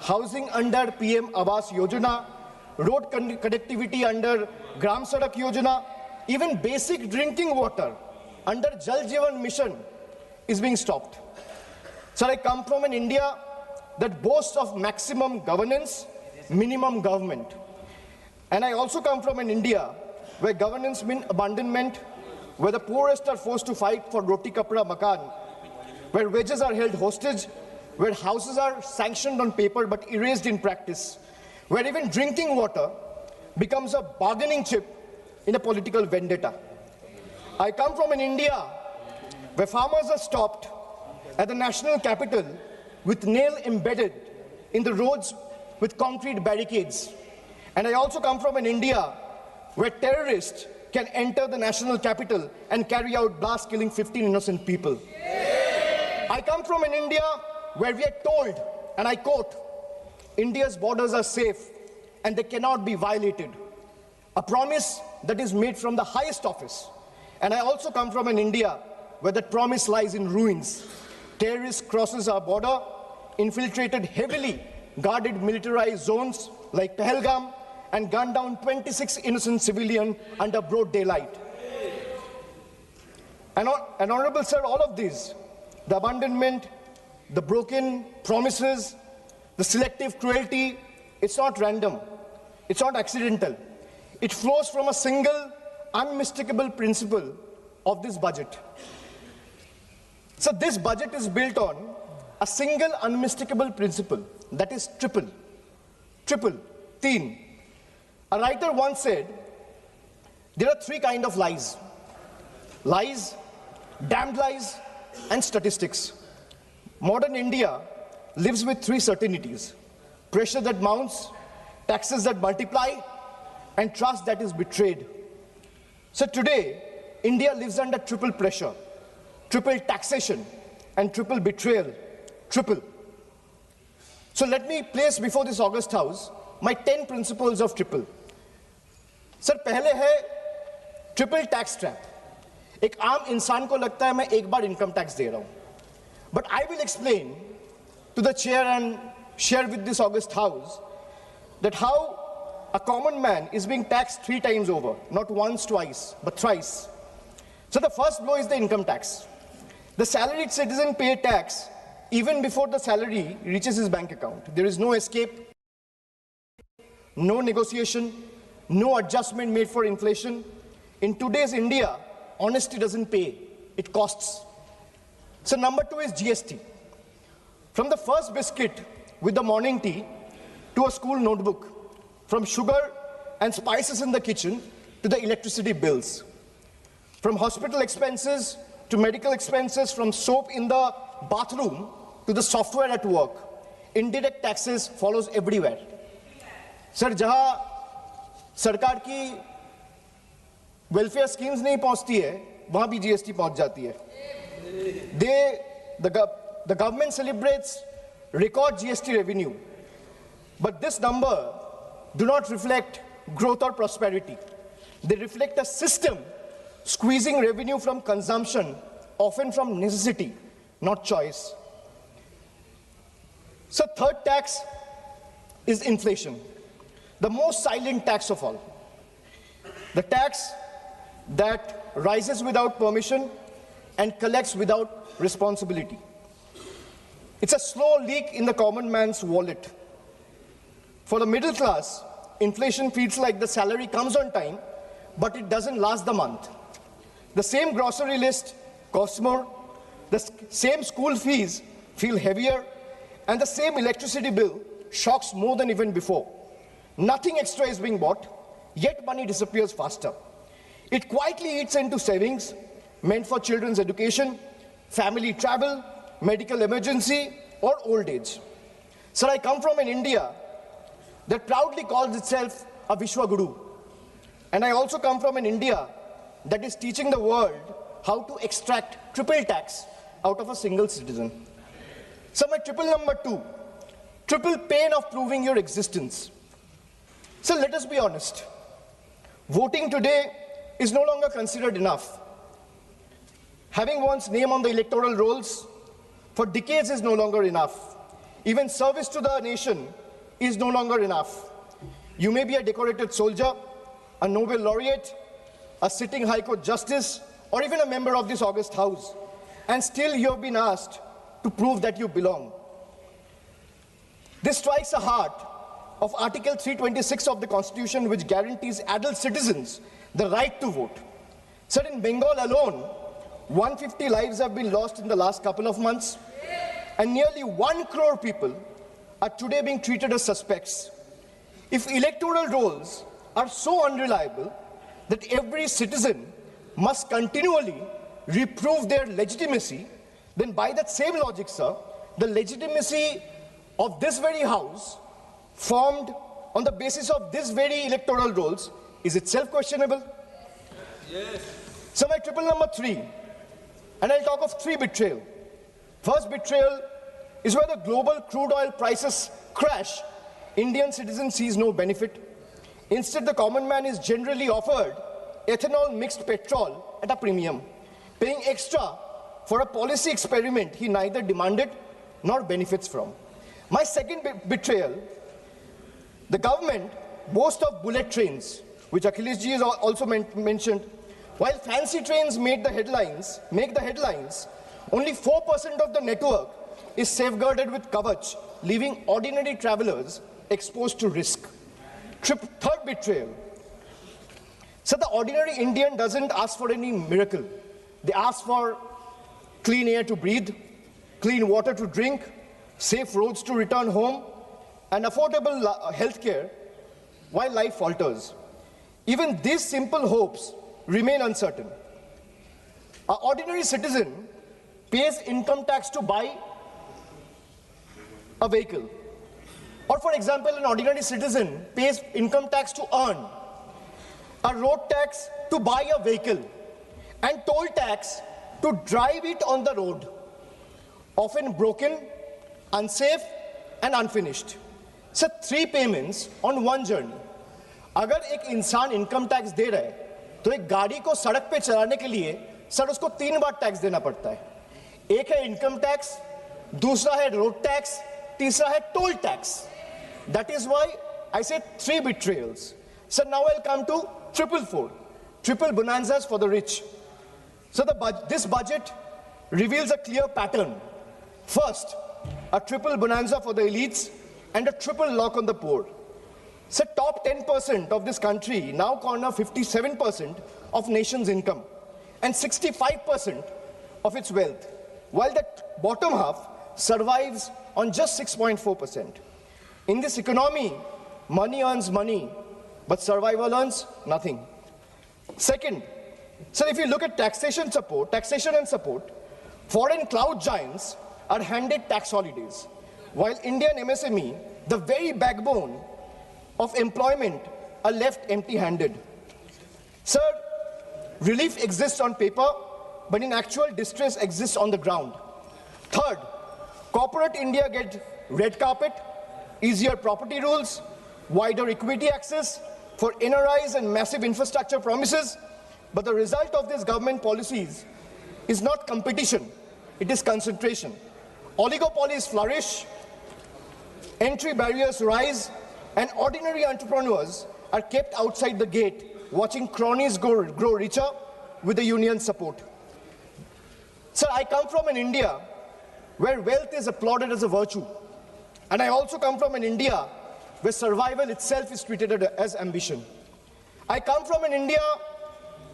housing under PM Awas Yojana, road connectivity under Gram Sadak Yojana, even basic drinking water under Jal Jeevan Mission is being stopped. Sir, I come from an India that boasts of maximum governance, minimum government. And I also come from an India where governance means abandonment, where the poorest are forced to fight for roti kapra makan, where wages are held hostage, where houses are sanctioned on paper but erased in practice, where even drinking water becomes a bargaining chip in a political vendetta. I come from an India where farmers are stopped at the national capital with nail embedded in the roads with concrete barricades. And I also come from an India where terrorists can enter the national capital and carry out blasts killing 15 innocent people. I come from an India where we are told, and I quote, India's borders are safe and they cannot be violated. a promise that is made from the highest office. And I also come from an India where that promise lies in ruins. Terrorists crosses our border, infiltrated heavily guarded militarized zones like Pahalgam, and gunned down 26 innocent civilians under broad daylight. And Honorable Sir, all of these, the abandonment, the broken promises, the selective cruelty, it's not random, it's not accidental. It flows from a single, unmistakable principle of this budget. So this budget is built on a single unmistakable principle, that is triple. Triple, teen. A writer once said, there are three kinds of lies. Lies, damned lies, and statistics. Modern India lives with three certainties: pressure that mounts, taxes that multiply, and trust that is betrayed. So today, India lives under triple pressure, triple taxation, and triple betrayal. Triple. So let me place before this August House my 10 principles of triple. Sir पहले है triple tax trap. एक आम इंसान को लगता है मैं एक बार इनकम टैक्स दे रहा हूं, but I will explain to the chair and share with this august house that how a common man is being taxed 3 times over, not once, twice, but thrice. So the first blow is the income tax. The salaried citizen pays tax even before the salary reaches his bank account. There is no escape, no negotiation, no adjustment made for inflation. In today's India, honesty doesn't pay, it costs. So number 2 is GST. From the first biscuit with the morning tea to a school notebook, from sugar and spices in the kitchen to the electricity bills, from hospital expenses to medical expenses, from soap in the bathroom to the software at work, indirect taxes follows everywhere. Sir, जहां सरकार की welfare schemes नहीं पहुंचती है, वहां भी GST पहुंच जाती है. The government celebrates record GST revenue, but this number do not reflect growth or prosperity. They reflect a system squeezing revenue from consumption, often from necessity, not choice. So third tax is inflation, the most silent tax of all. The tax that rises without permission and collects without responsibility. It's a slow leak in the common man's wallet. For the middle class, inflation feels like the salary comes on time, but it doesn't last the month. The same grocery list costs more, the same school fees feel heavier, and the same electricity bill shocks more than even before. Nothing extra is being bought, yet money disappears faster. It quietly eats into savings meant for children's education, family travel, medical emergency, or old age. Sir, I come from an India that proudly calls itself a Vishwa Guru. And I also come from an India that is teaching the world how to extract triple tax out of a single citizen. So my triple number 2, triple pain of proving your existence. So let us be honest. Voting today is no longer considered enough. Having one's name on the electoral rolls for decades is no longer enough. Even service to the nation is no longer enough. You may be a decorated soldier, a Nobel laureate, a sitting High Court justice, or even a member of this august house, and still you have been asked to prove that you belong. This strikes the heart of Article 326 of the Constitution, which guarantees adult citizens the right to vote. Sir, in Bengal alone, 150 lives have been lost in the last couple of months, and nearly 1 crore people are today being treated as suspects. If electoral rolls are so unreliable that every citizen must continually reprove their legitimacy, then by that same logic, sir, the legitimacy of this very house, formed on the basis of this very electoral rolls, is itself questionable. Yes. So my triple number 3, and I'll talk of 3 betrayal. First betrayal is where the global crude oil prices crash. Indian citizen sees no benefit. Instead, the common man is generally offered ethanol mixed petrol at a premium, paying extra for a policy experiment he neither demanded nor benefits from. My second betrayal, the government boasts of bullet trains, which Akhilesh ji has also mentioned. While fancy trains make the headlines, only 4% of the network is safeguarded with Kavach, leaving ordinary travelers exposed to risk. Third betrayal. So the ordinary Indian doesn't ask for any miracle. They ask for clean air to breathe, clean water to drink, safe roads to return home, and affordable health care while life falters. Even these simple hopes remain uncertain. An ordinary citizen pays income tax to buy a vehicle. Or for example, an ordinary citizen pays income tax to earn, a road tax to buy a vehicle, and toll tax to drive it on the road, often broken, unsafe, and unfinished. So 3 payments on one journey. अगर एक इंसान income tax दे रहा है, तो एक गाड़ी को सड़क पे चलाने के लिए सर उसको 3 बार टैक्स देना पड़ता है. एक है इनकम टैक्स, दूसरा है रोड टैक्स, तीसरा है toll tax. That is why I said 3 betrayals. So now I'll come to triple bonanzas for the rich. So this budget reveals a clear pattern. First, a triple bonanza for the elites and a triple lock on the poor. So top 10% of this country now corner 57% of nation's income and 65% of its wealth, while the bottom half survives on just 6.4%. In this economy, money earns money, but survival earns nothing. Second, so if you look at taxation and support, foreign cloud giants are handed tax holidays, while Indian MSME, the very backbone of employment, are left empty-handed. Sir, relief exists on paper, but in actual distress exists on the ground. Third, corporate India gets red carpet, easier property rules, wider equity access for NRIs and massive infrastructure promises, but the result of these government policies is not competition, it is concentration. Oligopolies flourish, entry barriers rise, and ordinary entrepreneurs are kept outside the gate, watching cronies grow richer with the union support. Sir, I come from an India where wealth is applauded as a virtue. And I also come from an India where survival itself is treated as ambition. I come from an India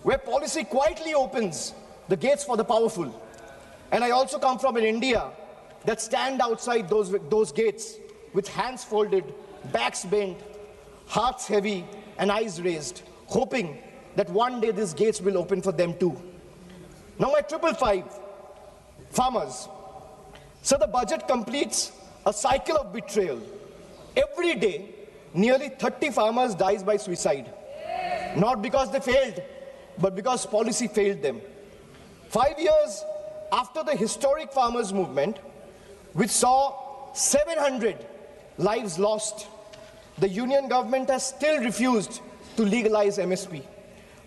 where policy quietly opens the gates for the powerful. And I also come from an India that stand outside those gates with hands folded, backs bent, hearts heavy, and eyes raised, hoping that one day these gates will open for them too. Now my 555, farmers. So the budget completes a cycle of betrayal. Every day, nearly 30 farmers dies by suicide. Not because they failed, but because policy failed them. 5 years after the historic farmers' movement, which saw 700 lives lost, the union government has still refused to legalize MSP.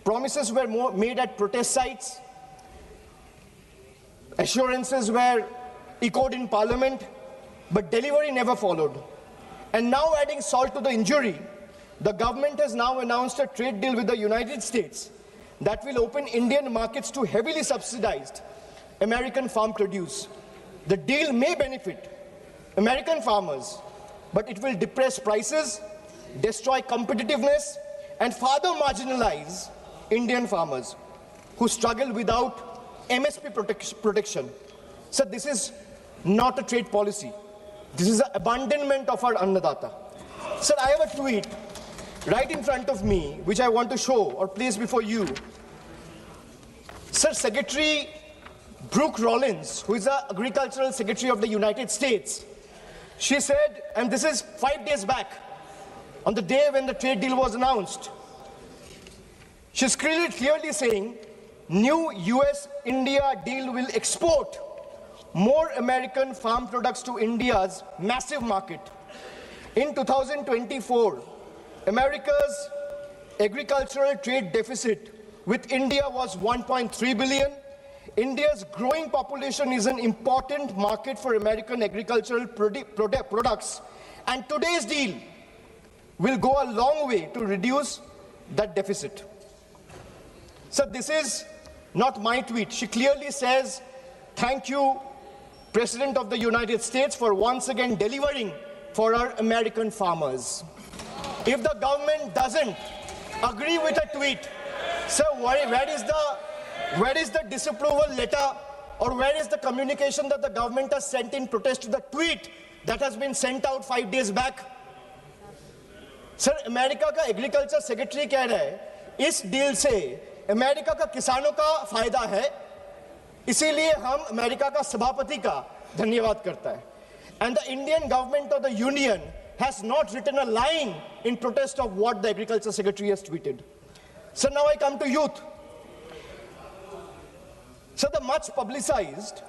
Promises were made at protest sites, assurances were echoed in parliament, but delivery never followed. And now, adding salt to the injury, the government has now announced a trade deal with the United States that will open Indian markets to heavily subsidized American farm produce. The deal may benefit American farmers, but it will depress prices, destroy competitiveness, and further marginalize Indian farmers who struggle without MSP protection. So this is not a trade policy. This is an abandonment of our Annadata. Sir, I have a tweet right in front of me, which I want to show or place before you. Sir, Secretary Brooke Rollins, who is the Agricultural Secretary of the United States, she said, and this is 5 days back, on the day when the trade deal was announced, she's clearly saying, new US-India deal will export more American farm products to India's massive market. In 2024, America's agricultural trade deficit with India was 1.3 billion. India's growing population is an important market for American agricultural products, and today's deal will go a long way to reduce that deficit. So this is not my tweet. She clearly says, thank you, President of the United States, for once again delivering for our American farmers. If the government doesn't agree with a tweet, so where is the disapproval letter, or where is the communication that the government has sent in protest to the tweet that has been sent out 5 days back? Sir, America का agriculture secretary कह रहा है इस deal से America का किसानों का फायदा है, इसीलिए हम अमेरिका का सभापति का धन्यवाद करता है. And the Indian government or the union has not written a line in protest of what the agriculture secretary has tweeted. So now I come to youth. So the much publicized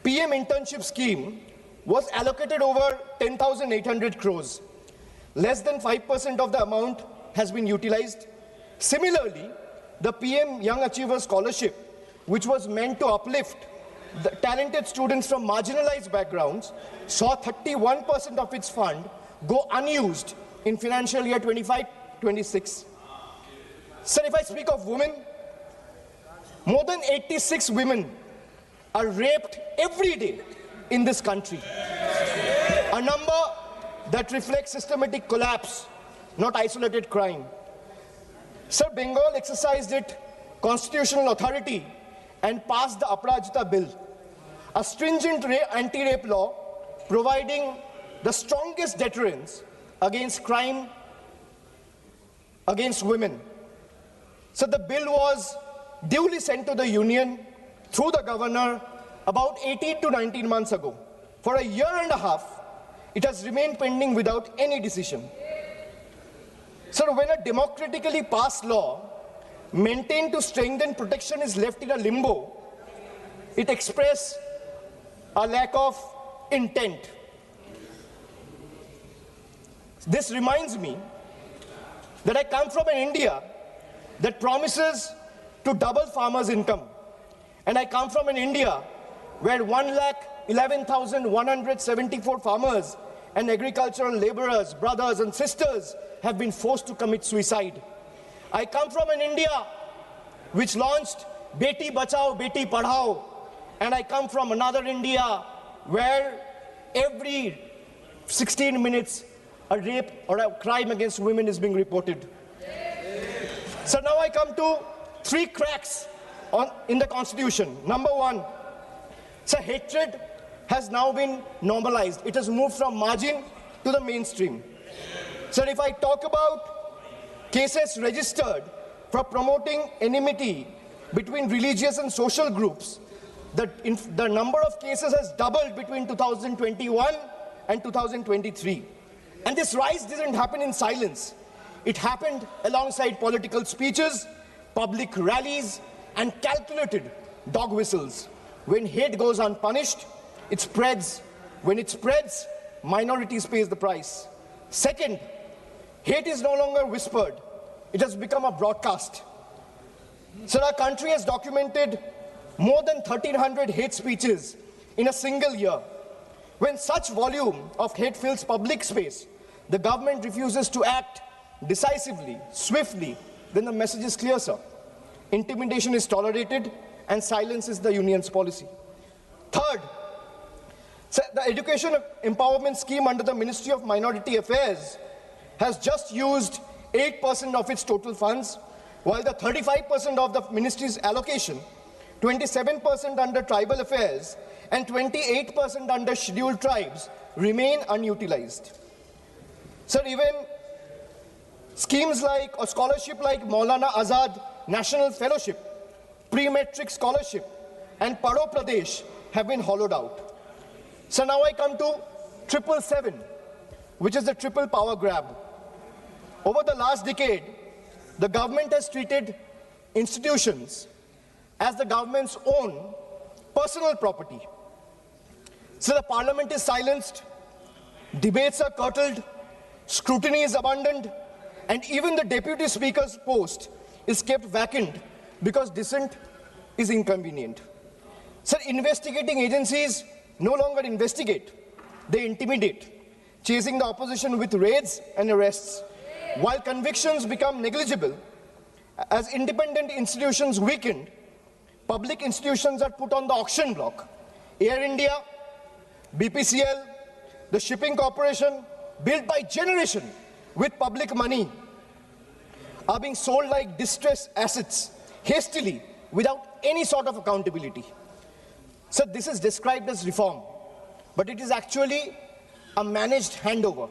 PM internship scheme was allocated over 10,800 crores. Less than 5% of the amount has been utilized. Similarly, the PM Young Achiever Scholarship, which was meant to uplift the talented students from marginalized backgrounds, saw 31% of its fund go unused in financial year 25-26. Sir, if I speak of women, more than 86 women are raped every day in this country. A number that reflects systematic collapse, not isolated crime. Sir, Bengal exercised its constitutional authority and passed the Aparajita Bill, a stringent anti-rape law providing the strongest deterrence against crime against women. So the bill was duly sent to the union through the governor about 18 to 19 months ago. For a year and a half, it has remained pending without any decision. So when a democratically passed law maintained to strengthen protection is left in a limbo, it expresses a lack of intent. This reminds me that I come from an India that promises to double farmers' income. And I come from an India where 1,11,174 farmers and agricultural laborers, brothers and sisters have been forced to commit suicide. I come from an India which launched Beti Bachao, Beti Padhao. And I come from another India where every 16 minutes a rape or a crime against women is being reported. So now I come to 3 cracks in the Constitution. Number 1, so hatred has now been normalized. It has moved from margin to the mainstream. So if I talk about cases registered for promoting enmity between religious and social groups, the number of cases has doubled between 2021 and 2023. And this rise didn't happen in silence. It happened alongside political speeches, public rallies, and calculated dog whistles. When hate goes unpunished, it spreads. When it spreads, minorities pay the price. Second, hate is no longer whispered. It has become a broadcast. So our country has documented more than 1,300 hate speeches in a single year. When such volume of hate fills public space, the government refuses to act decisively, swiftly, then the message is clear, sir. Intimidation is tolerated and silence is the union's policy. Third, sir, the education empowerment scheme under the Ministry of Minority Affairs has just used 8% of its total funds, while the 35% of the ministry's allocation, 27% under tribal affairs, and 28% under scheduled tribes remain unutilized. Sir, even schemes like a scholarship like Maulana Azad National Fellowship, Pre-Metric Scholarship, and Paro Pradesh have been hollowed out. So now I come to 777, which is the triple power grab. Over the last decade, the government has treated institutions as the government's own personal property. So the parliament is silenced, debates are curtailed, scrutiny is abandoned, And even the deputy speaker's post is kept vacant because dissent is inconvenient. Sir, investigating agencies no longer investigate, they intimidate, chasing the opposition with raids and arrests. While convictions become negligible, as independent institutions weaken, public institutions are put on the auction block. Air India, BPCL, the shipping corporation, built by generation with public money, are being sold like distressed assets, hastily, without any sort of accountability. So this is described as reform, but it is actually a managed handover.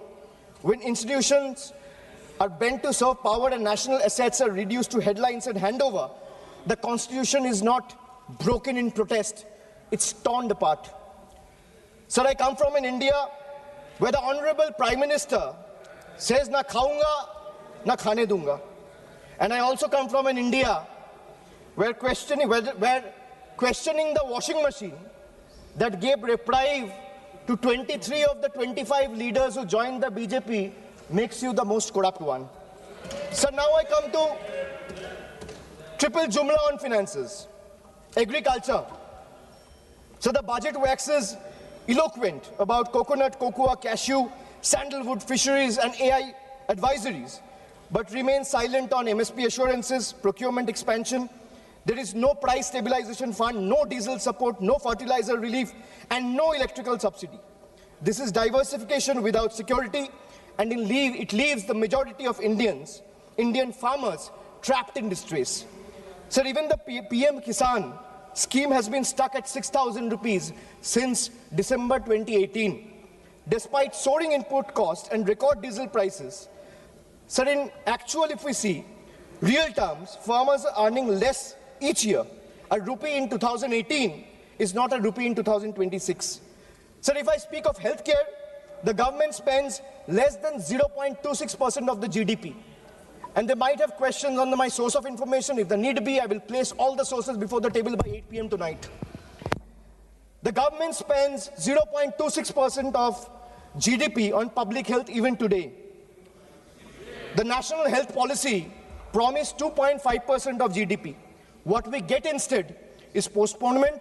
When institutions are bent to serve power and national assets are reduced to headlines and handover, the constitution is not broken in protest, it's torn apart. Sir, I come from an India where the Honorable Prime Minister says, na khaunga, na khane dunga. And I also come from an India where questioning the washing machine that gave reprieve to 23 of the 25 leaders who joined the BJP makes you the most corrupt one. So now I come to triple jumla on finances. Agriculture. So the budget waxes eloquent about coconut, cocoa, cashew, sandalwood, fisheries and AI advisories, but remains silent on MSP assurances, procurement expansion. There is no price stabilization fund, no diesel support, no fertilizer relief, and no electrical subsidy. This is diversification without security, and it leaves the majority of Indian farmers, trapped in distress. Sir, even the PM Kisan scheme has been stuck at 6,000 rupees since December 2018. Despite soaring input costs and record diesel prices, sir, in actual, if we see, real terms, farmers are earning less each year. A rupee in 2018 is not a rupee in 2026. Sir, if I speak of healthcare, the government spends less than 0.26% of the GDP. And they might have questions on my source of information. If the need be, I will place all the sources before the table by 8 p.m. tonight. The government spends 0.26% of GDP on public health even today. The national health policy promised 2.5% of GDP. What we get instead is postponement,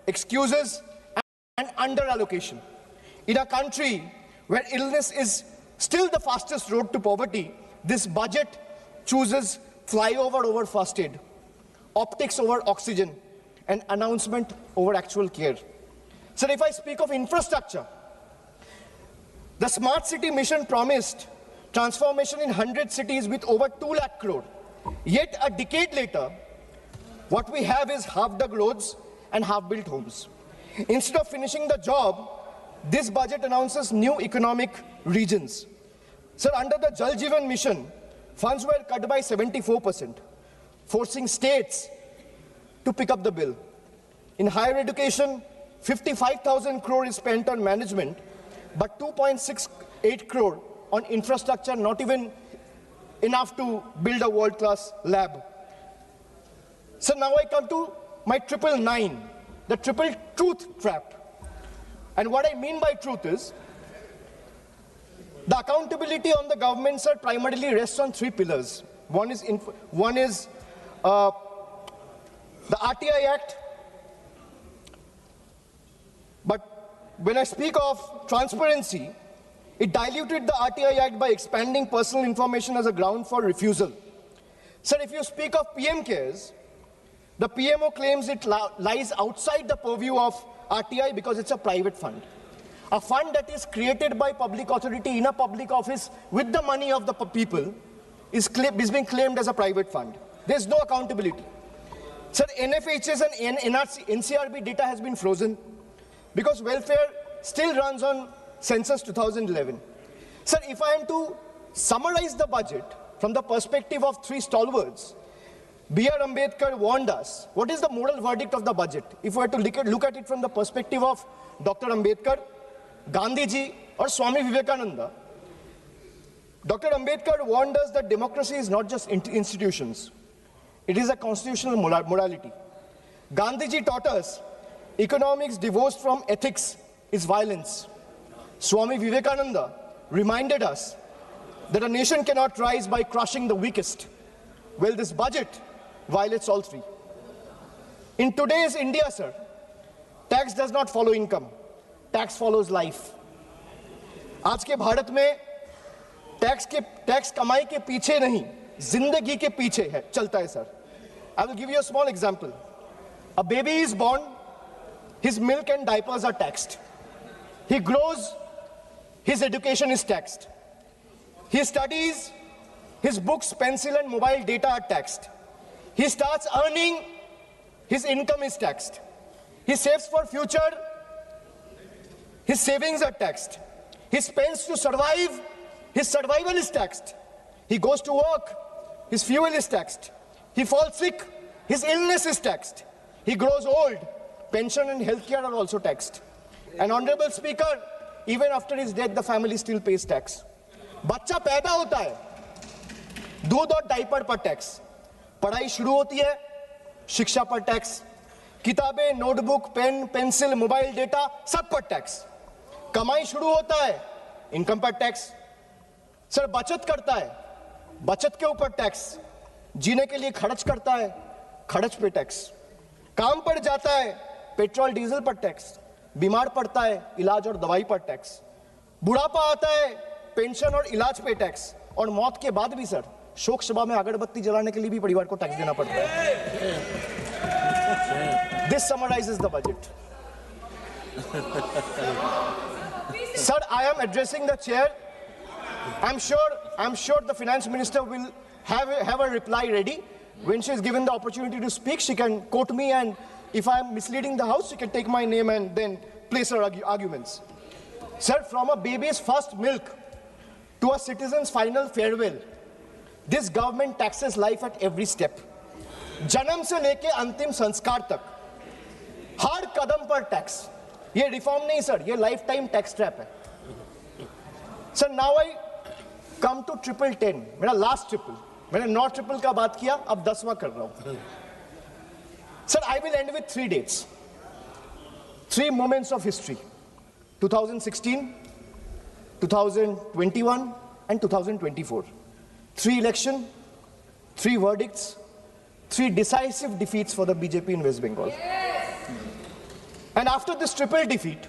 excuses, and under-allocation. In a country where illness is still the fastest road to poverty, this budget chooses flyover over first aid, optics over oxygen, and announcement over actual care. So if I speak of infrastructure, the smart city mission promised transformation in 100 cities with over 2 lakh crore. Yet a decade later, what we have is half-dug roads and half-built homes. Instead of finishing the job, this budget announces new economic regions. Sir, under the Jal Jeevan mission, funds were cut by 74%, forcing states to pick up the bill. In higher education, 55,000 crore is spent on management, but 2.68 crore on infrastructure, not even enough to build a world-class lab. So now I come to my 999, the triple truth trap. And what I mean by truth is, the accountability on the government, sir, primarily rests on 3 pillars. One is the RTI Act. But when I speak of transparency, it diluted the RTI Act by expanding personal information as a ground for refusal. Sir, if you speak of PM cares, the PMO claims it lies outside the purview of RTI because it's a private fund. A fund that is created by public authority in a public office with the money of the people is being claimed as a private fund. There's no accountability. Sir, NFHS and NCRB data has been frozen because welfare still runs on census 2011. Sir, if I am to summarize the budget from the perspective of 3 stalwarts, B.R. Ambedkar warned us. What is the moral verdict of the budget? If we were to look at it from the perspective of Dr. Ambedkar, Gandhiji, or Swami Vivekananda, Dr. Ambedkar warned us that democracy is not just institutions. It is a constitutional morality. Gandhiji taught us economics divorced from ethics is violence. Swami Vivekananda reminded us that a nation cannot rise by crushing the weakest. Well, this budget violates all three. In today's India, sir, tax does not follow income. Tax follows life. आज के भारत में tax कमाई के पीछे नहीं, जिंदगी के पीछे है, चलता है sir. I will give you a small example. A baby is born, his milk and diapers are taxed. He grows, his education is taxed. He studies, his books, pencil and mobile data are taxed. He starts earning, his income is taxed. He saves for future, his savings are taxed. He spends to survive, his survival is taxed. He goes to work, his fuel is taxed. He falls sick, his illness is taxed. He grows old, pension and healthcare are also taxed. And Honorable Speaker, even after his death, the family still pays tax. बच्चा पैदा होता है, दूध और diaper पर tax, पढ़ाई शुरू होती है, शिक्षा पर टैक्स, किताबें, notebook, pen, pencil, mobile data सब पर टैक्स, कमाई शुरू होता है, इनकम पर टैक्स, सर बचत करता है, बचत के ऊपर टैक्स, जीने के लिए खर्च करता है, खर्च पे टैक्स, काम पर जाता है, पेट्रोल डीजल पर टैक्स, बीमार पड़ता है, इलाज और दवाई पर टैक्स, बुढ़ापा आता है, पेंशन और इलाज पे टैक्स, और मौत के बाद भी सर शोक सभा में अगरबत्ती जलाने के लिए भी परिवार को टैक्स देना पड़ता है. This summarizes the budget. Sir, I am addressing the chair. I'm sure the finance minister will have a reply ready. When she is given the opportunity to speak, she can quote me, and if I am misleading the house, she can take my name and then place her arguments. Sir, from a baby's first milk to a citizen's final farewell, this government taxes life at every step. जन्म से लेके अंतिम संस्कार तक हर कदम पर tax. ये reform नहीं sir, ये लाइफ टाइम टैक्स ट्रैप है. Sir, now I come to 1010, मेरा लास्ट ट्रिपल. मैंने 9 ट्रिपल का बात किया, अब 10वां कर रहा हूं. Sir, I will and with 3 dates, 3 moments of history: 2016, 2021 and 2024. 3 elections, 3 verdicts, 3 decisive defeats for the BJP in West Bengal. And after this triple defeat,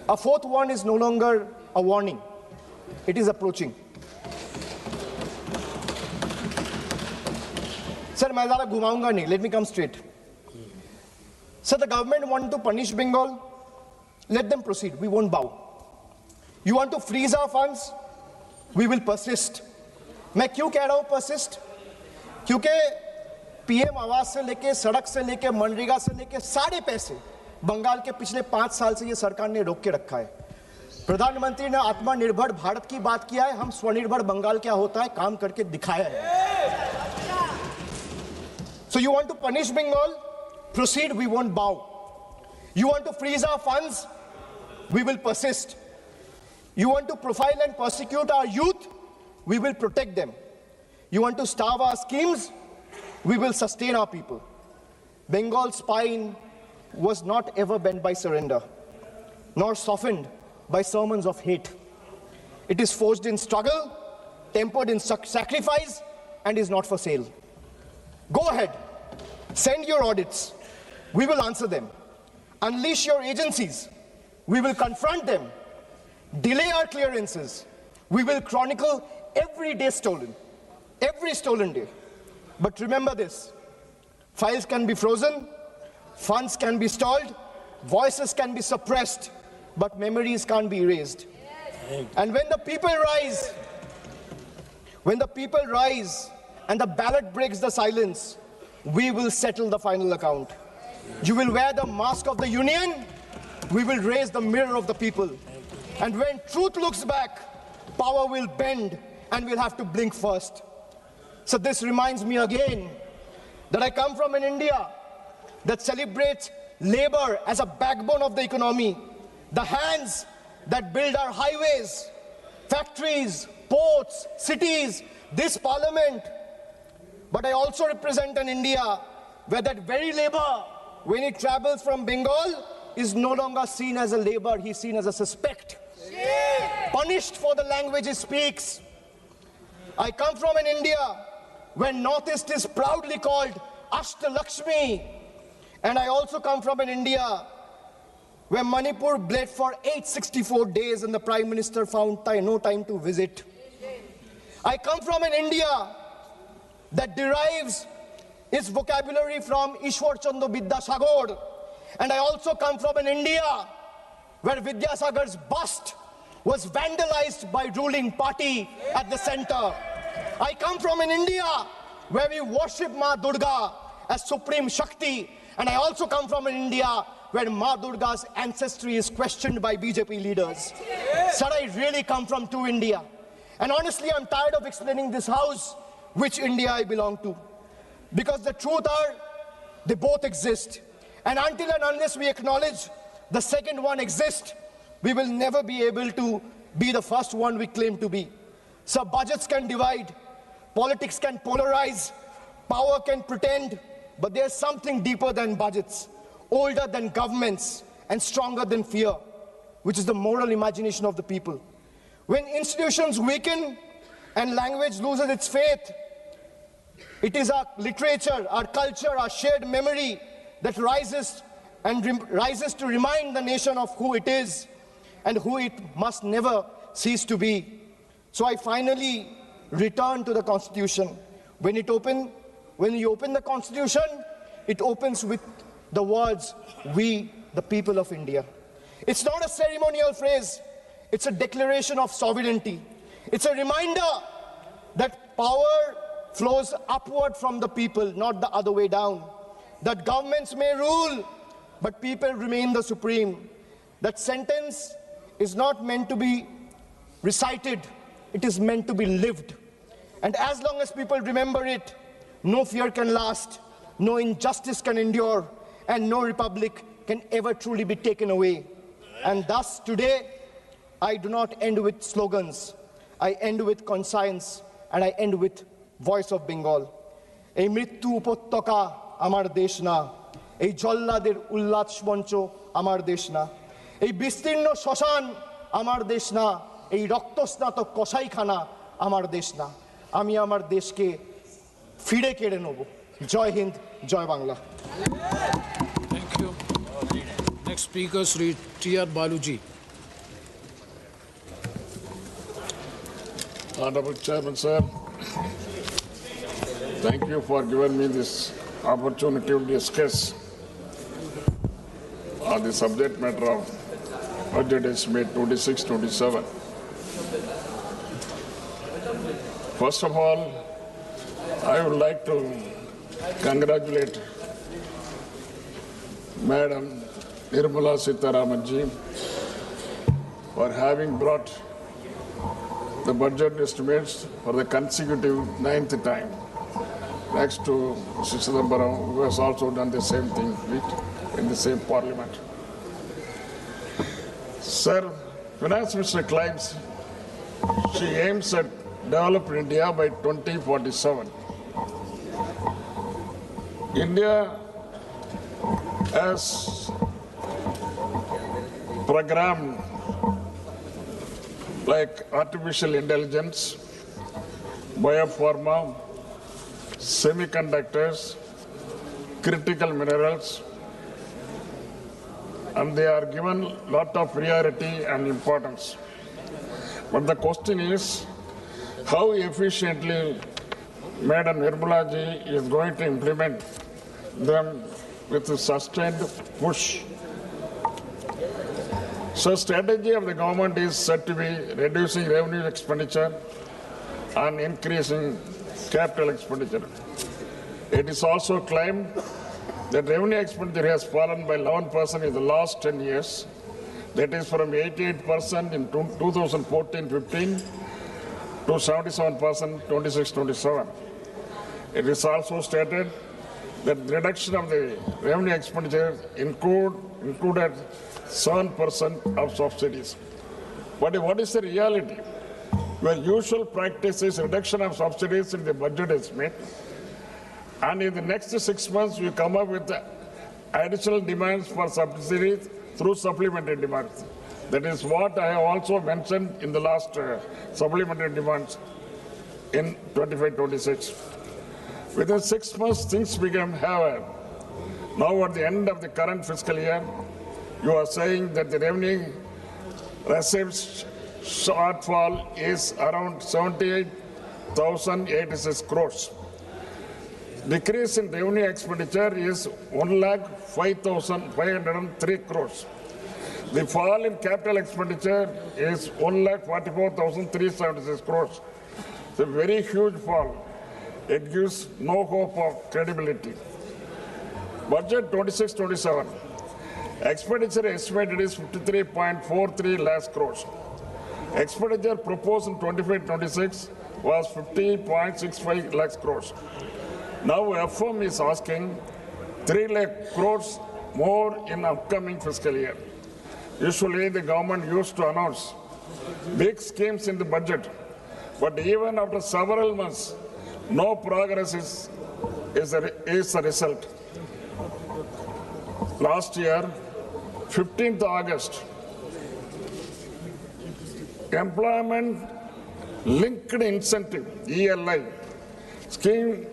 a 4th one is no longer a warning. It is approaching. Sir, मैं ज़्यादा घुमाऊंगा नहीं. Let me come straight. Sir, the government want to punish Bengal. Let them proceed. We won't bow. You want to freeze our funds? We will persist. मैं क्यों कह रहा हूं persist? क्योंकि पीएम आवास से लेके, सड़क से लेके, मनरेगा से लेके सारे पैसे बंगाल के पिछले 5 साल से ये सरकार ने रोक के रखा है. प्रधानमंत्री ने आत्मनिर्भर भारत की बात किया है, हम स्वनिर्भर बंगाल क्या होता है काम करके दिखाया है. So you want to punish Bengal? Proceed, we won't bow. You want to freeze our funds? We will persist. You want to profile and persecute our youth? We will protect them. You want to starve our schemes? We will sustain our people. Bengal's spine was not ever bent by surrender, nor softened by sermons of hate. It is forged in struggle, tempered in sacrifice, and is not for sale. Go ahead, send your audits. We will answer them. Unleash your agencies. We will confront them. Delay our clearances. We will chronicle every day stolen, every stolen day. But remember this, files can be frozen, funds can be stalled, voices can be suppressed, but memories can't be erased. And when the people rise and the ballot breaks the silence, we will settle the final account. You will wear the mask of the union, we will raise the mirror of the people. And when truth looks back, power will bend and we'll have to blink first. So this reminds me again that I come from an India that celebrates labor as a backbone of the economy, the hands that build our highways, factories, ports, cities, this parliament. But I also represent an India where that very labor, when it travels from Bengal, is no longer seen as a labor, he's seen as a suspect. Punished for the language he speaks, I come from an India where Northeast is proudly called Ashtalakshmi. And I also come from an India where Manipur bled for 864 days and the Prime Minister found no time to visit. I come from an India that derives its vocabulary from Ishwar Chandra Vidyasagar. And I also come from an India where Vidyasagar's bust was vandalized by ruling party at the center. I come from an India where we worship Ma Durga as Supreme Shakti. And I also come from an India where Ma Durga's ancestry is questioned by BJP leaders. Sir, I really come from two India. And honestly, I'm tired of explaining this house which India I belong to. Because the truth are, they both exist. And until and unless we acknowledge the second one exists, we will never be able to be the first one we claim to be. So budgets can divide, politics can polarize, power can pretend, but there's something deeper than budgets, older than governments, and stronger than fear, which is the moral imagination of the people. When institutions weaken and language loses its faith, it is our literature, our culture, our shared memory that rises to remind the nation of who it is and who it must never cease to be. So I finally return to the Constitution. When you open the Constitution, it opens with the words, "We, the people of India." It's not a ceremonial phrase. It's a declaration of sovereignty. It's a reminder that power flows upward from the people, not the other way down. That governments may rule, but people remain the supreme. That sentence is not meant to be recited. It is meant to be lived. And as long as people remember it, no fear can last, no injustice can endure, and no republic can ever truly be taken away. And thus today, I do not end with slogans. I end with conscience, and I end with voice of Bengal. এই মৃত্যু উপত্যকা আমার দেশ না, এই জল্লাদের উল্লাস মঞ্চ আমার দেশ না, এই বিস্তীর্ণ শ্মশান আমার দেশ না, এই রক্তস্নাত কসাইখানা আমার দেশ না। আমি আমার দেশকে ফিরে কেড়ে নেব। জয় হিন্দ, জয় Bangla. Thank you. Next speaker, Sri T.R. Baluji. Honorable Chairman, sir, thank you for giving me this opportunity to discuss on the subject matter of budget estimate 26-27. First of all, I would like to congratulate Madam Nirmala Sitharaman ji for having brought the budget estimates for the consecutive 9th time, next to Mr. Chidambaram, who has also done the same thing in the same parliament. Sir, Finance Minister claims she aims at developing India by 2047. India has programmed like artificial intelligence, biopharma, semiconductors, critical minerals, and they are given a lot of priority and importance. But the question is, how efficiently Madam Nirmala ji is going to implement them with a sustained push. So strategy of the government is said to be reducing revenue expenditure and increasing capital expenditure. It is also claimed that revenue expenditure has fallen by 11% in the last 10 years. That is from 88% in 2014-15 to 77% 26-27. It is also stated that the reduction of the revenue expenditure included 7% of subsidies. But what is the reality? Well, usual practice is reduction of subsidies in the budget estimate, and in the next 6 months we come up with additional demands for subsidies through supplementary demands. That is what I have also mentioned in the last supplementary demands. in 25-26. Within 6 months, things became haywire. Now, at the end of the current fiscal year, you are saying that the revenue receipts shortfall is around 78,086 crores. Decrease in revenue expenditure is 1,05,503 crores. The fall in capital expenditure is 1,44,376 crores. It's a very huge fall. It gives no hope of credibility. Budget 26-27. Expenditure estimated is 53.43 lakhs crores. Expenditure proposed in 25-26 was 50.65 lakhs crores. Now FM is asking 3 lakh crores more in upcoming fiscal year. Usually the government used to announce big schemes in the budget, but even after several months, no progress is the result. Last year, 15th August, Employment Linked Incentive, ELI, scheme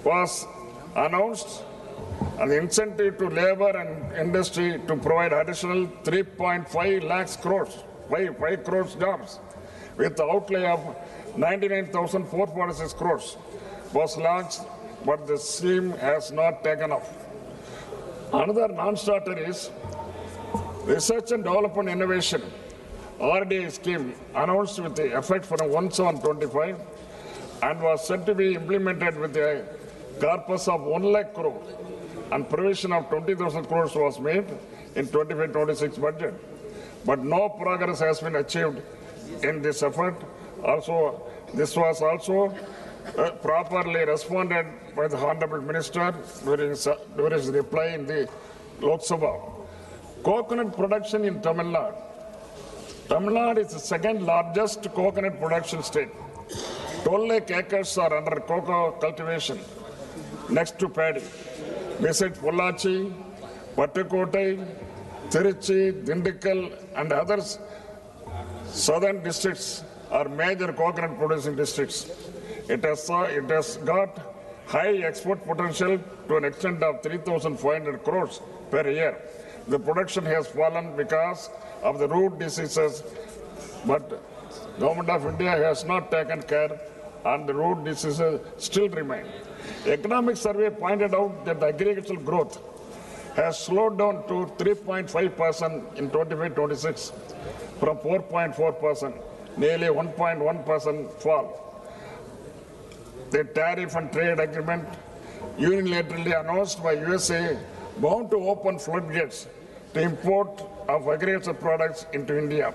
was announced, and the incentive to labor and industry to provide additional 3.5 lakhs crores, 5 crores jobs, with the outlay of 99,446 crores was launched, but the scheme has not taken off. Another non-starter is Research and Development Innovation, RDI scheme, announced with the effect from 1/7/25 and was said to be implemented with a corpus of 1 lakh crore, and provision of 20,000 crores was made in 25-26 budget. But no progress has been achieved in this effort. Also, this was also properly responded by the Honorable Minister during his reply in the Lok Sabha. Coconut production in Tamil Nadu. Tamil Nadu is the second largest coconut production state. 12 lakh acres are under cocoa cultivation, next to paddy. Besides Pollachi, Pattukottai, Tiruchi, Dindikkal, and others, southern districts are major coconut producing districts. It has got high export potential to an extent of 3,500 crores per year. The production has fallen because of the root diseases, but Government of India has not taken care, and the root diseases still remain. Economic survey pointed out that the agricultural growth has slowed down to 3.5% in 25-26 from 4.4%, nearly 1.1% fall. The tariff and trade agreement unilaterally announced by USA bound to open floodgates to import of agricultural products into India.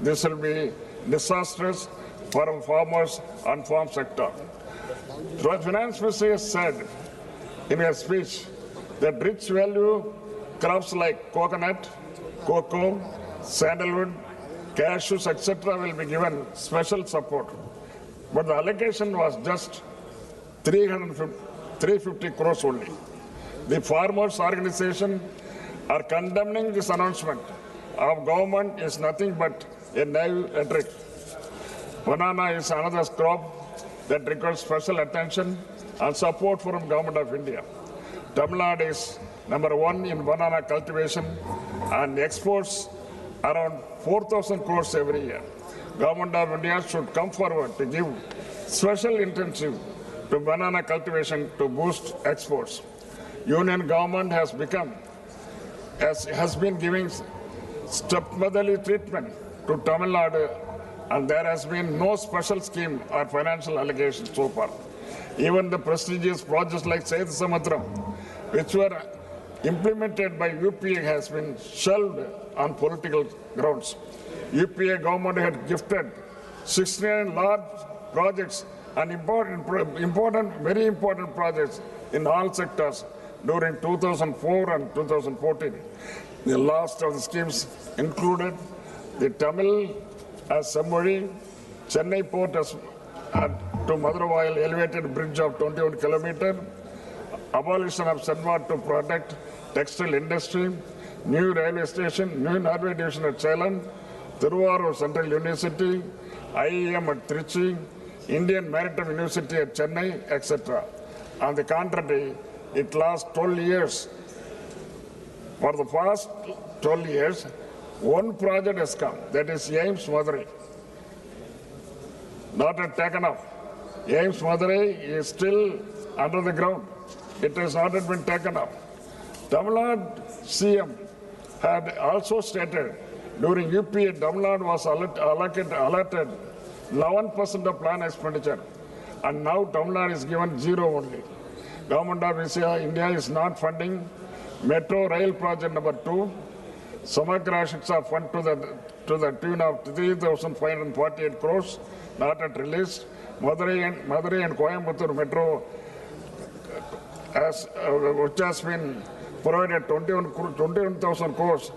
This will be disastrous for farmers and farm sector. The Finance Minister has said in her speech that rich value crops like coconut, cocoa, sandalwood, cashews, etc. will be given special support. But the allocation was just 350 crores only. The farmers' organization are condemning this announcement of government is nothing but a naive rhetoric. Banana is another crop that requires special attention and support from Government of India. Tamil Nadu is #1 in banana cultivation and exports around 4,000 crores every year. Government of India should come forward to give special intensive to banana cultivation to boost exports. Union government has been giving stepmotherly treatment to Tamil Nadu, and there has been no special scheme or financial allocation so far. Even the prestigious projects like Setu Samudram, which were implemented by UPA, has been shelved on political grounds. UPA government had gifted 69 large projects and very important projects in all sectors during 2004 and 2014. The last of the schemes included the Tamil as Semmozhi, Chennai port as to Madurai elevated bridge of 21 kilometers, abolition of Senwar to protect textile industry, new railway station, new Norway division at Salem, Thiruvarur Central University, IEM at Trichy, Indian Maritime University at Chennai, etc. On the contrary, it lasts 12 years. For the past 12 years, one project has come, that is Ames Madurai. Not yet taken up. Ames Madurai is still under the ground. It has not yet been taken up. Tamil Nadu CM had also stated during UPA, Tamil Nadu was allotted 11% of plan expenditure, and now Tamil Nadu is given 0 only. Government of India is not funding Metro Rail Project number 2. Samagra Shiksha fund to the tune of 3,548 crores, not yet released. Madurai and Coimbatore Metro, which has been provided 21,000 crores,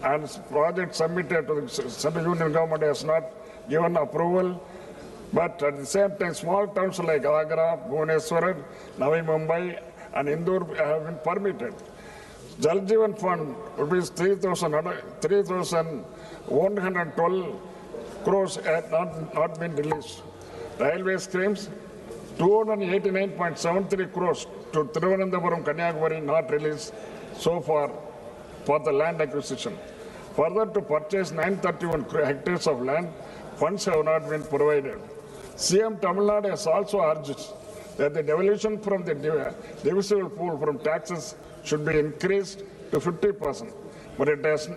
and project submitted to the Central Union Government has not given approval. But at the same time, small towns like Agra, Bhubaneswar, Navi Mumbai, and Indore have been permitted. Jal Jeevan Fund, rupees 3,112 crores had not been released. Railway schemes, 289.73 crores to Thiruvananthapuram, Kanyakumari not released so far for the land acquisition. Further, to purchase 931 hectares of land, funds have not been provided. CM Tamil Nadu has also urged that the devolution from the divisible pool from taxes should be increased to 50%, but it has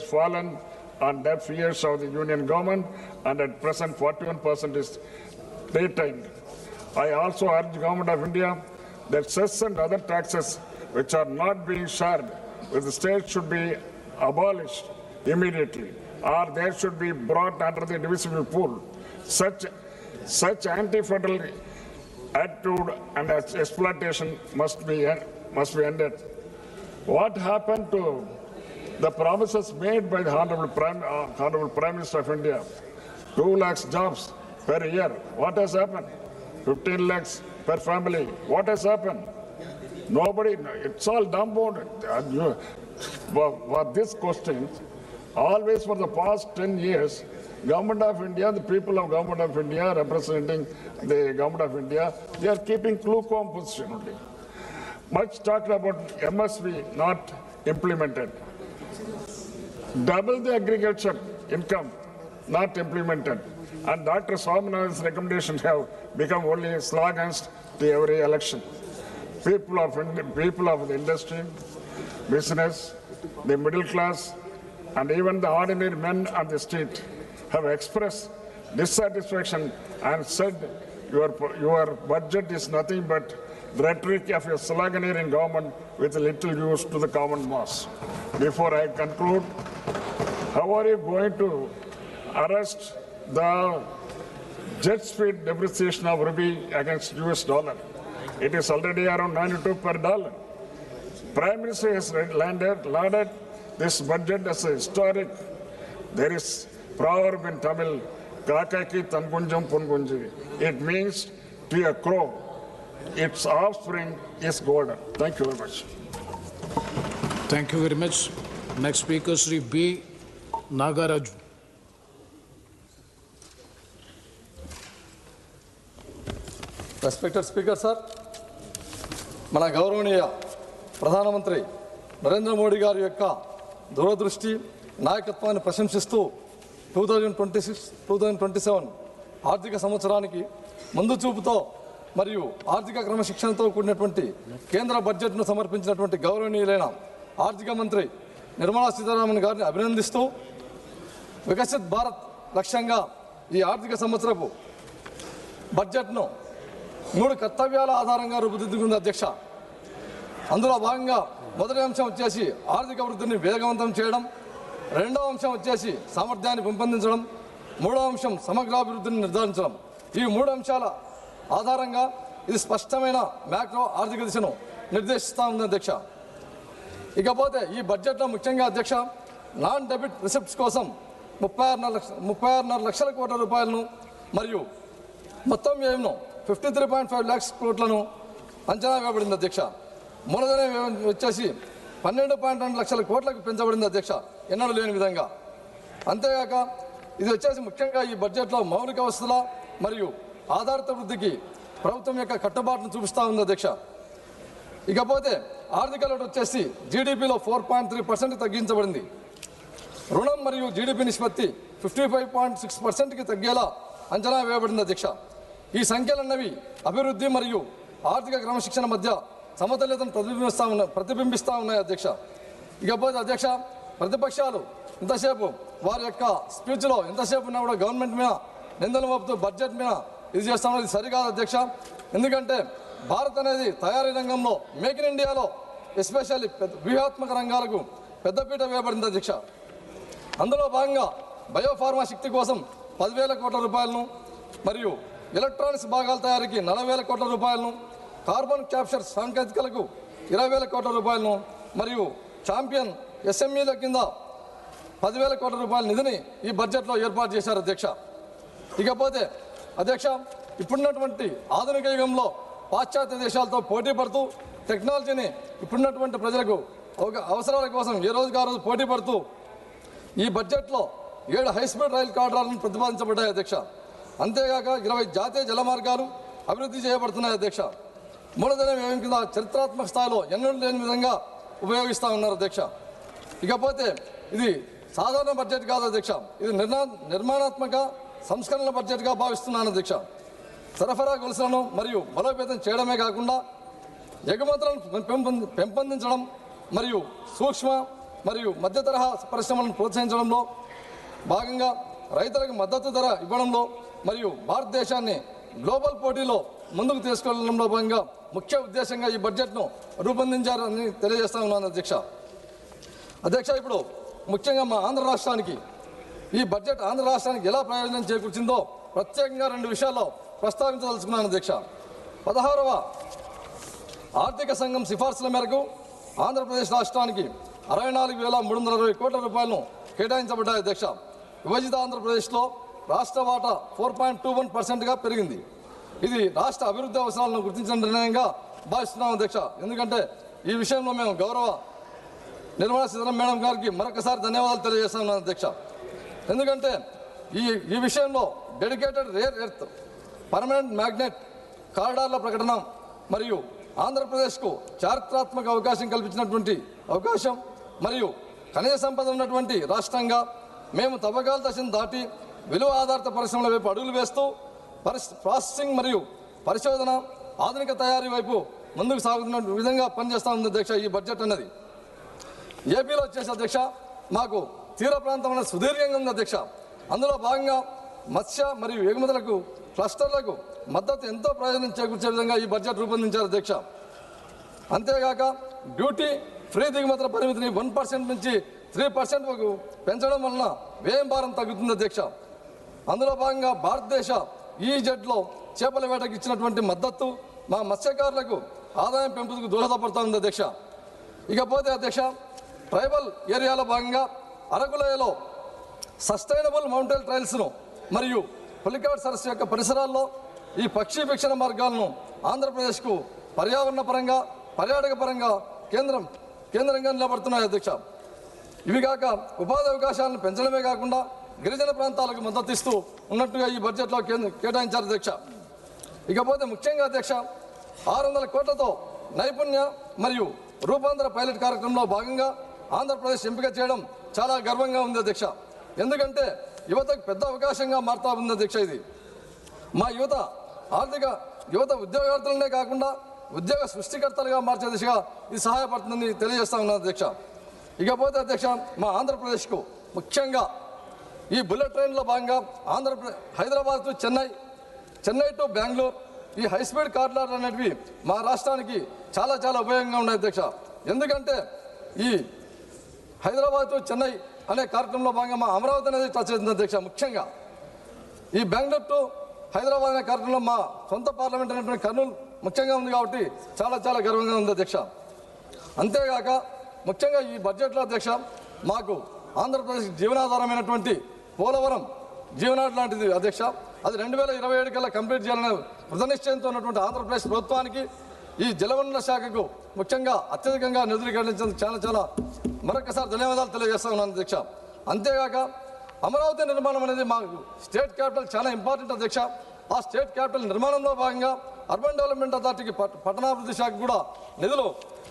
fallen on deaf ears of the union government, and at present 41% is retained. I also urge the Government of India that cess and other taxes which are not being shared with the state should be abolished immediately, or they should be brought under the divisible pool. Such anti-federal attitude and exploitation must be ended. What happened to the promises made by the Honorable Prime Minister of India? 2 lakhs jobs per year. What has happened? 15 lakhs per family. What has happened? Nobody, it's all dumbfounded. For this question, always for the past 10 years, Government of India, the people of Government of India representing the Government of India, they are keeping lukewarm position only. Much talked about MSP not implemented. Double the agriculture income not implemented. And Dr. Swaminathan's recommendations have become only slogans to every election. People of the industry, business, the middle class, and even the ordinary men on the street have expressed dissatisfaction and said your budget is nothing but rhetoric of a sloganeering government with little use to the common mass. Before I conclude, how are you going to arrest the jet speed depreciation of rupee against US dollar? It is already around 92 per dollar. Prime Minister has lauded this budget as a historic. There is proverb in Tamil, Kakaki Tangunjam Pungunji. It means to a crow, its offspring is golden. Thank you very much. Thank you very much. Next speaker, Sri B. Nagaraju. Respected Speaker, sir, మన గౌరవనీయ ప్రధానమంత్రి నరేంద్ర మోడీ గారి యొక్క దూరదృష్టి నాయకత్వాన్ని ప్రశంసిస్తూ 2026-2027 ఆర్థిక సంవత్సరానికి ముందు చూపుతో మరియు ఆర్థిక క్రమశిక్షణతో కూడినటువంటి కేంద్ర బడ్జెట్ను సమర్పించినటువంటి గౌరవనీయులైన ఆర్థిక మంత్రి నిర్మలా సీతారామన్ గారిని అభినందిస్తూ వికసిత్ భారత్ లక్ష్యంగా ఈ ఆర్థిక సంవత్సరపు బడ్జెట్ను 3 కర్తవ్యాల ఆధారంగా రూపుదిద్దుకుంది అధ్యక్ష. అందులో భాగంగా మొదటి అంశం వచ్చేసి ఆర్థిక వృద్ధిని వేగవంతం చేయడం, రెండవ అంశం వచ్చేసి సామర్థ్యాన్ని పెంపొందించడం, మూడవ అంశం సమగ్రాభివృద్ధిని నిర్ధారించడం. ఈ 3 అంశాల ఆధారంగా ఇది స్పష్టమైన మ్యాక్రో ఆర్థిక దిశను నిర్దేశిస్తూ ఉంది అధ్యక్ష. ఇకపోతే ఈ బడ్జెట్లో ముఖ్యంగా అధ్యక్ష నాన్ డెబిట్ రిసిప్ట్స్ కోసం 36.5 లక్షల కోట్ల రూపాయలను మరియు మొత్తం వ్యయంను 53.5 lakhs కోట్లను అంచనా వేయబడింది అధ్యక్ష. మూలధన వ్యయం వచ్చేసి 12.2 లక్షల కోట్లకు పెంచబడింది అధ్యక్ష, ఎన్నడూ లేని విధంగా. అంతేగాక ఇది వచ్చేసి ముఖ్యంగా ఈ బడ్జెట్లో మౌలిక వసతుల మరియు ఆధారిత వృద్ధికి ప్రభుత్వం యొక్క కట్టుబాటును చూపిస్తూ ఉంది అధ్యక్ష. ఇకపోతే ఆర్థిక లోటు వచ్చేసి జీడిపిలో 4.3% తగ్గించబడింది. రుణం మరియు జీడిపి నిష్పత్తి 55.6%కి తగ్గేలా అంచనా వేయబడింది అధ్యక్ష. ఈ సంఖ్యలన్నవి అభివృద్ధి మరియు ఆర్థిక క్రమశిక్షణ మధ్య సమతుల్యతను ప్రతిబింబిస్తూ ఉన్నాయి అధ్యక్ష. ఇకపోతే అధ్యక్ష, ప్రతిపక్షాలు ఇంతసేపు వారి యొక్క స్పీచ్లో ఎంతసేపు ఉన్నా కూడా గవర్నమెంట్ మీద నిందలు మోపుతూ బడ్జెట్ మీద ఇది చేస్తా ఉన్నది సరికాదు అధ్యక్ష. ఎందుకంటే భారత్ అనేది తయారీ రంగంలో మేక్ ఇన్ ఇండియాలో ఎస్పెషల్లీ వ్యూహాత్మక రంగాలకు పెద్దపీట వేయబడింది అధ్యక్ష. అందులో భాగంగా బయోఫార్మా శక్తి కోసం 10,000 కోట్ల రూపాయలను, మరియు ఎలక్ట్రానిక్స్ భాగాల తయారీకి 40,000 కోట్ల రూపాయలను, కార్బన్ క్యాప్చర్ సాంకేతికలకు 20,000 కోట్ల రూపాయలను, మరియు ఛాంపియన్ ఎస్ఎంఈల కింద 10,000 కోట్ల రూపాయల నిధిని ఈ బడ్జెట్లో ఏర్పాటు చేశారు అధ్యక్ష. ఇకపోతే అధ్యక్ష, ఇప్పుడున్నటువంటి ఆధునిక యుగంలో పాశ్చాత్య దేశాలతో పోటీ పడుతూ టెక్నాలజీని ఇప్పుడున్నటువంటి ప్రజలకు అవసరాల కోసం ఏ రోజుకి ఆ రోజు పోటీ పడుతూ ఈ బడ్జెట్లో 7 హైస్పీడ్ రైలు కారిడార్లను ప్రతిపాదించబడ్డాయి అధ్యక్ష. అంతేగాక 20 జాతీయ జల మార్గాలు అభివృద్ధి చేయబడుతున్నాయి అధ్యక్ష. మూలధన వ్యయం కింద చరిత్రాత్మక స్థాయిలో ఎన్నడూ లేని విధంగా ఉపయోగిస్తూ ఉన్నారు అధ్యక్ష. ఇకపోతే ఇది సాధారణ బడ్జెట్ కాదు అధ్యక్ష, ఇది నిర్మాణాత్మక సంస్కరణల బడ్జెట్గా భావిస్తున్నాను అధ్యక్ష. సరఫరా గొలుసులను మరియు బలోపేతం చేయడమే కాకుండా ఎగుమతులను పెంపొందించడం మరియు సూక్ష్మ మరియు మధ్య తరహా పరిశ్రమలను ప్రోత్సహించడంలో భాగంగా రైతులకు మద్దతు ధర ఇవ్వడంలో మరియు భారతదేశాన్ని గ్లోబల్ పోటీలో ముందుకు తీసుకెళ్లడంలో భాగంగా ముఖ్య ఉద్దేశంగా ఈ బడ్జెట్ను రూపొందించారని తెలియజేస్తా ఉన్నాను అధ్యక్ష. ఇప్పుడు ముఖ్యంగా మా ఆంధ్ర రాష్ట్రానికి ఈ బడ్జెట్ ఆంధ్ర రాష్ట్రానికి ఎలా ప్రయోజనం చేకూర్చిందో ప్రత్యేకంగా 2 విషయాల్లో ప్రస్తావించదలుచుకున్నాను అధ్యక్ష. 16వ ఆర్థిక సంఘం సిఫార్సుల మేరకు ఆంధ్రప్రదేశ్ రాష్ట్రానికి 64,320 కోట్ల రూపాయలను కేటాయించబడ్డాయి అధ్యక్ష. విభజిత ఆంధ్రప్రదేశ్లో రాష్ట్ర వాటా 4.21%గా పెరిగింది. ఇది రాష్ట్ర అభివృద్ధి అవసరాలను గుర్తించిన నిర్ణయంగా భావిస్తున్నాం అధ్యక్ష. ఎందుకంటే ఈ విషయంలో మేము గౌరవ నిర్మలా సీతారామన్ మేడం గారికి మరొకసారి ధన్యవాదాలు తెలియజేస్తున్నాను అధ్యక్ష. ఎందుకంటే ఈ విషయంలో dedicated rare earth permanent magnet కారిడార్ల ప్రకటన మరియు ఆంధ్రప్రదేశ్కు చారిత్రాత్మక అవకాశం కల్పించినటువంటి అవకాశం మరియు ఖనిజ సంపద ఉన్నటువంటి రాష్ట్రంగా మేము తవ్వకాల దశను దాటి విలువ ఆధారిత పరిశ్రమల వైపు అడుగులు వేస్తూ ప్రాసెసింగ్ మరియు పరిశోధన ఆధునిక తయారీ వైపు ముందుకు సాగుతున్న విధంగా పనిచేస్తూ ఉంది అధ్యక్ష. ఈ బడ్జెట్ అన్నది ఏపీలో వచ్చేసి అధ్యక్ష మాకు తీర ప్రాంతం అనేది సుదీర్ఘంగా ఉంది అధ్యక్ష. అందులో భాగంగా మత్స్య మరియు ఎగుమతులకు క్లస్టర్లకు మద్దతు ఎంతో ప్రయోజనం చేకూర్చే విధంగా ఈ బడ్జెట్ రూపొందించారు అధ్యక్ష. అంతేగాక డ్యూటీ ఫ్రీ దిగుమతుల పరిమితిని 1% నుంచి 3% వరకు పెంచడం వలన వ్యయం భారం తగ్గుతుంది అధ్యక్ష. అందులో భాగంగా భారతదేశ ఈజెడ్లో చేపల వేటకు ఇచ్చినటువంటి మద్దతు మా మత్స్యకారులకు ఆదాయం పెంపుకు దోహదపడుతుంది అధ్యక్ష. ఇకపోతే అధ్యక్ష, ట్రైబల్ ఏరియాలో భాగంగా అరకులోయలో సస్టైనబుల్ మౌంటైన్ ట్రైల్స్ను మరియు పులికాట్ సరస్సు యొక్క పరిసరాల్లో ఈ పక్షి వీక్షణ మార్గాలను ఆంధ్రప్రదేశ్కు పర్యావరణ పరంగా పర్యాటక పరంగా కేంద్రంగా నిలబడుతున్నాయి అధ్యక్ష. ఇవి కాక ఉపాధి అవకాశాలను పెంచడమే కాకుండా గిరిజన ప్రాంతాలకు మద్దతు ఇస్తూ ఉన్నట్టుగా ఈ బడ్జెట్లో కేటాయించారు అధ్యక్ష. ఇకపోతే ముఖ్యంగా అధ్యక్ష 600 కోట్లతో నైపుణ్య మరియు రూపాంతర పైలట్ కార్యక్రమంలో భాగంగా ఆంధ్రప్రదేశ్ ఎంపిక చేయడం చాలా గర్వంగా ఉంది అధ్యక్ష. ఎందుకంటే యువతకు పెద్ద అవకాశంగా మారుతా ఉంది అధ్యక్ష. ఇది మా యువత ఉద్యోగార్థులనే కాకుండా ఉద్యోగ సృష్టికర్తలుగా మార్చే దిశగా ఇది సహాయపడుతుందని తెలియజేస్తా ఉన్నాను అధ్యక్ష. ఇకపోతే అధ్యక్ష, మా ఆంధ్రప్రదేశ్కు ముఖ్యంగా ఈ బుల్లెట్ ట్రైన్లో భాగంగా హైదరాబాద్ టు చెన్నై టు బెంగళూరు ఈ హైస్పీడ్ కారిడార్లు అనేటివి మా రాష్ట్రానికి చాలా చాలా ఉపయోగంగా ఉన్నాయి అధ్యక్ష. ఎందుకంటే ఈ హైదరాబాద్ టు చెన్నై అనే కార్యక్రమంలో భాగంగా మా అమరావతి అనేది టచ్ అవుతుంది అధ్యక్ష. ముఖ్యంగా ఈ బెంగళూరు టు హైదరాబాద్ అనే కార్యక్రమంలో మా సొంత పార్లమెంట్ అనేటువంటి కర్నూలు ముఖ్యంగా ఉంది కాబట్టి చాలా చాలా గర్వంగా ఉంది అధ్యక్ష. అంతేగాక ముఖ్యంగా ఈ బడ్జెట్లో అధ్యక్ష మాకు ఆంధ్రప్రదేశ్ జీవనాధారమైనటువంటి పోలవరం జీవనాడు లాంటిది అధ్యక్ష. అది 2027 కల్లా కంప్లీట్ చేయాలనే కృతనిశ్చయంతో ఉన్నటువంటి ఆంధ్రప్రదేశ్ ప్రభుత్వానికి ఈ జలవనరుల శాఖకు ముఖ్యంగా అత్యధికంగా నిధులు కేటాయించేందుకు చాలా చాలా మరొకసారి ధన్యవాదాలు తెలియజేస్తా ఉన్నాను అధ్యక్ష. అంతేగాక అమరావతి నిర్మాణం అనేది మాకు స్టేట్ క్యాపిటల్ చాలా ఇంపార్టెంట్ అధ్యక్ష. ఆ స్టేట్ క్యాపిటల్ నిర్మాణంలో భాగంగా అర్బన్ డెవలప్మెంట్ అథారిటీకి పట్టణాభివృద్ధి శాఖ కూడా నిధులు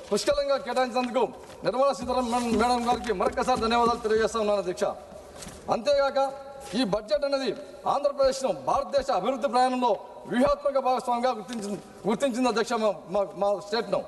పుష్కలంగా కేటాయించినందుకు నిర్మలా సీతారామన్ మేడం గారికి మరొకసారి ధన్యవాదాలు తెలియజేస్తా ఉన్నాను అధ్యక్ష. అంతేగాక ఈ బడ్జెట్ అనేది ఆంధ్రప్రదేశ్ను భారతదేశ అభివృద్ధి ప్రయాణంలో వ్యూహాత్మక భాగస్వామిగా గుర్తించింది అధ్యక్ష మా స్టేట్ను.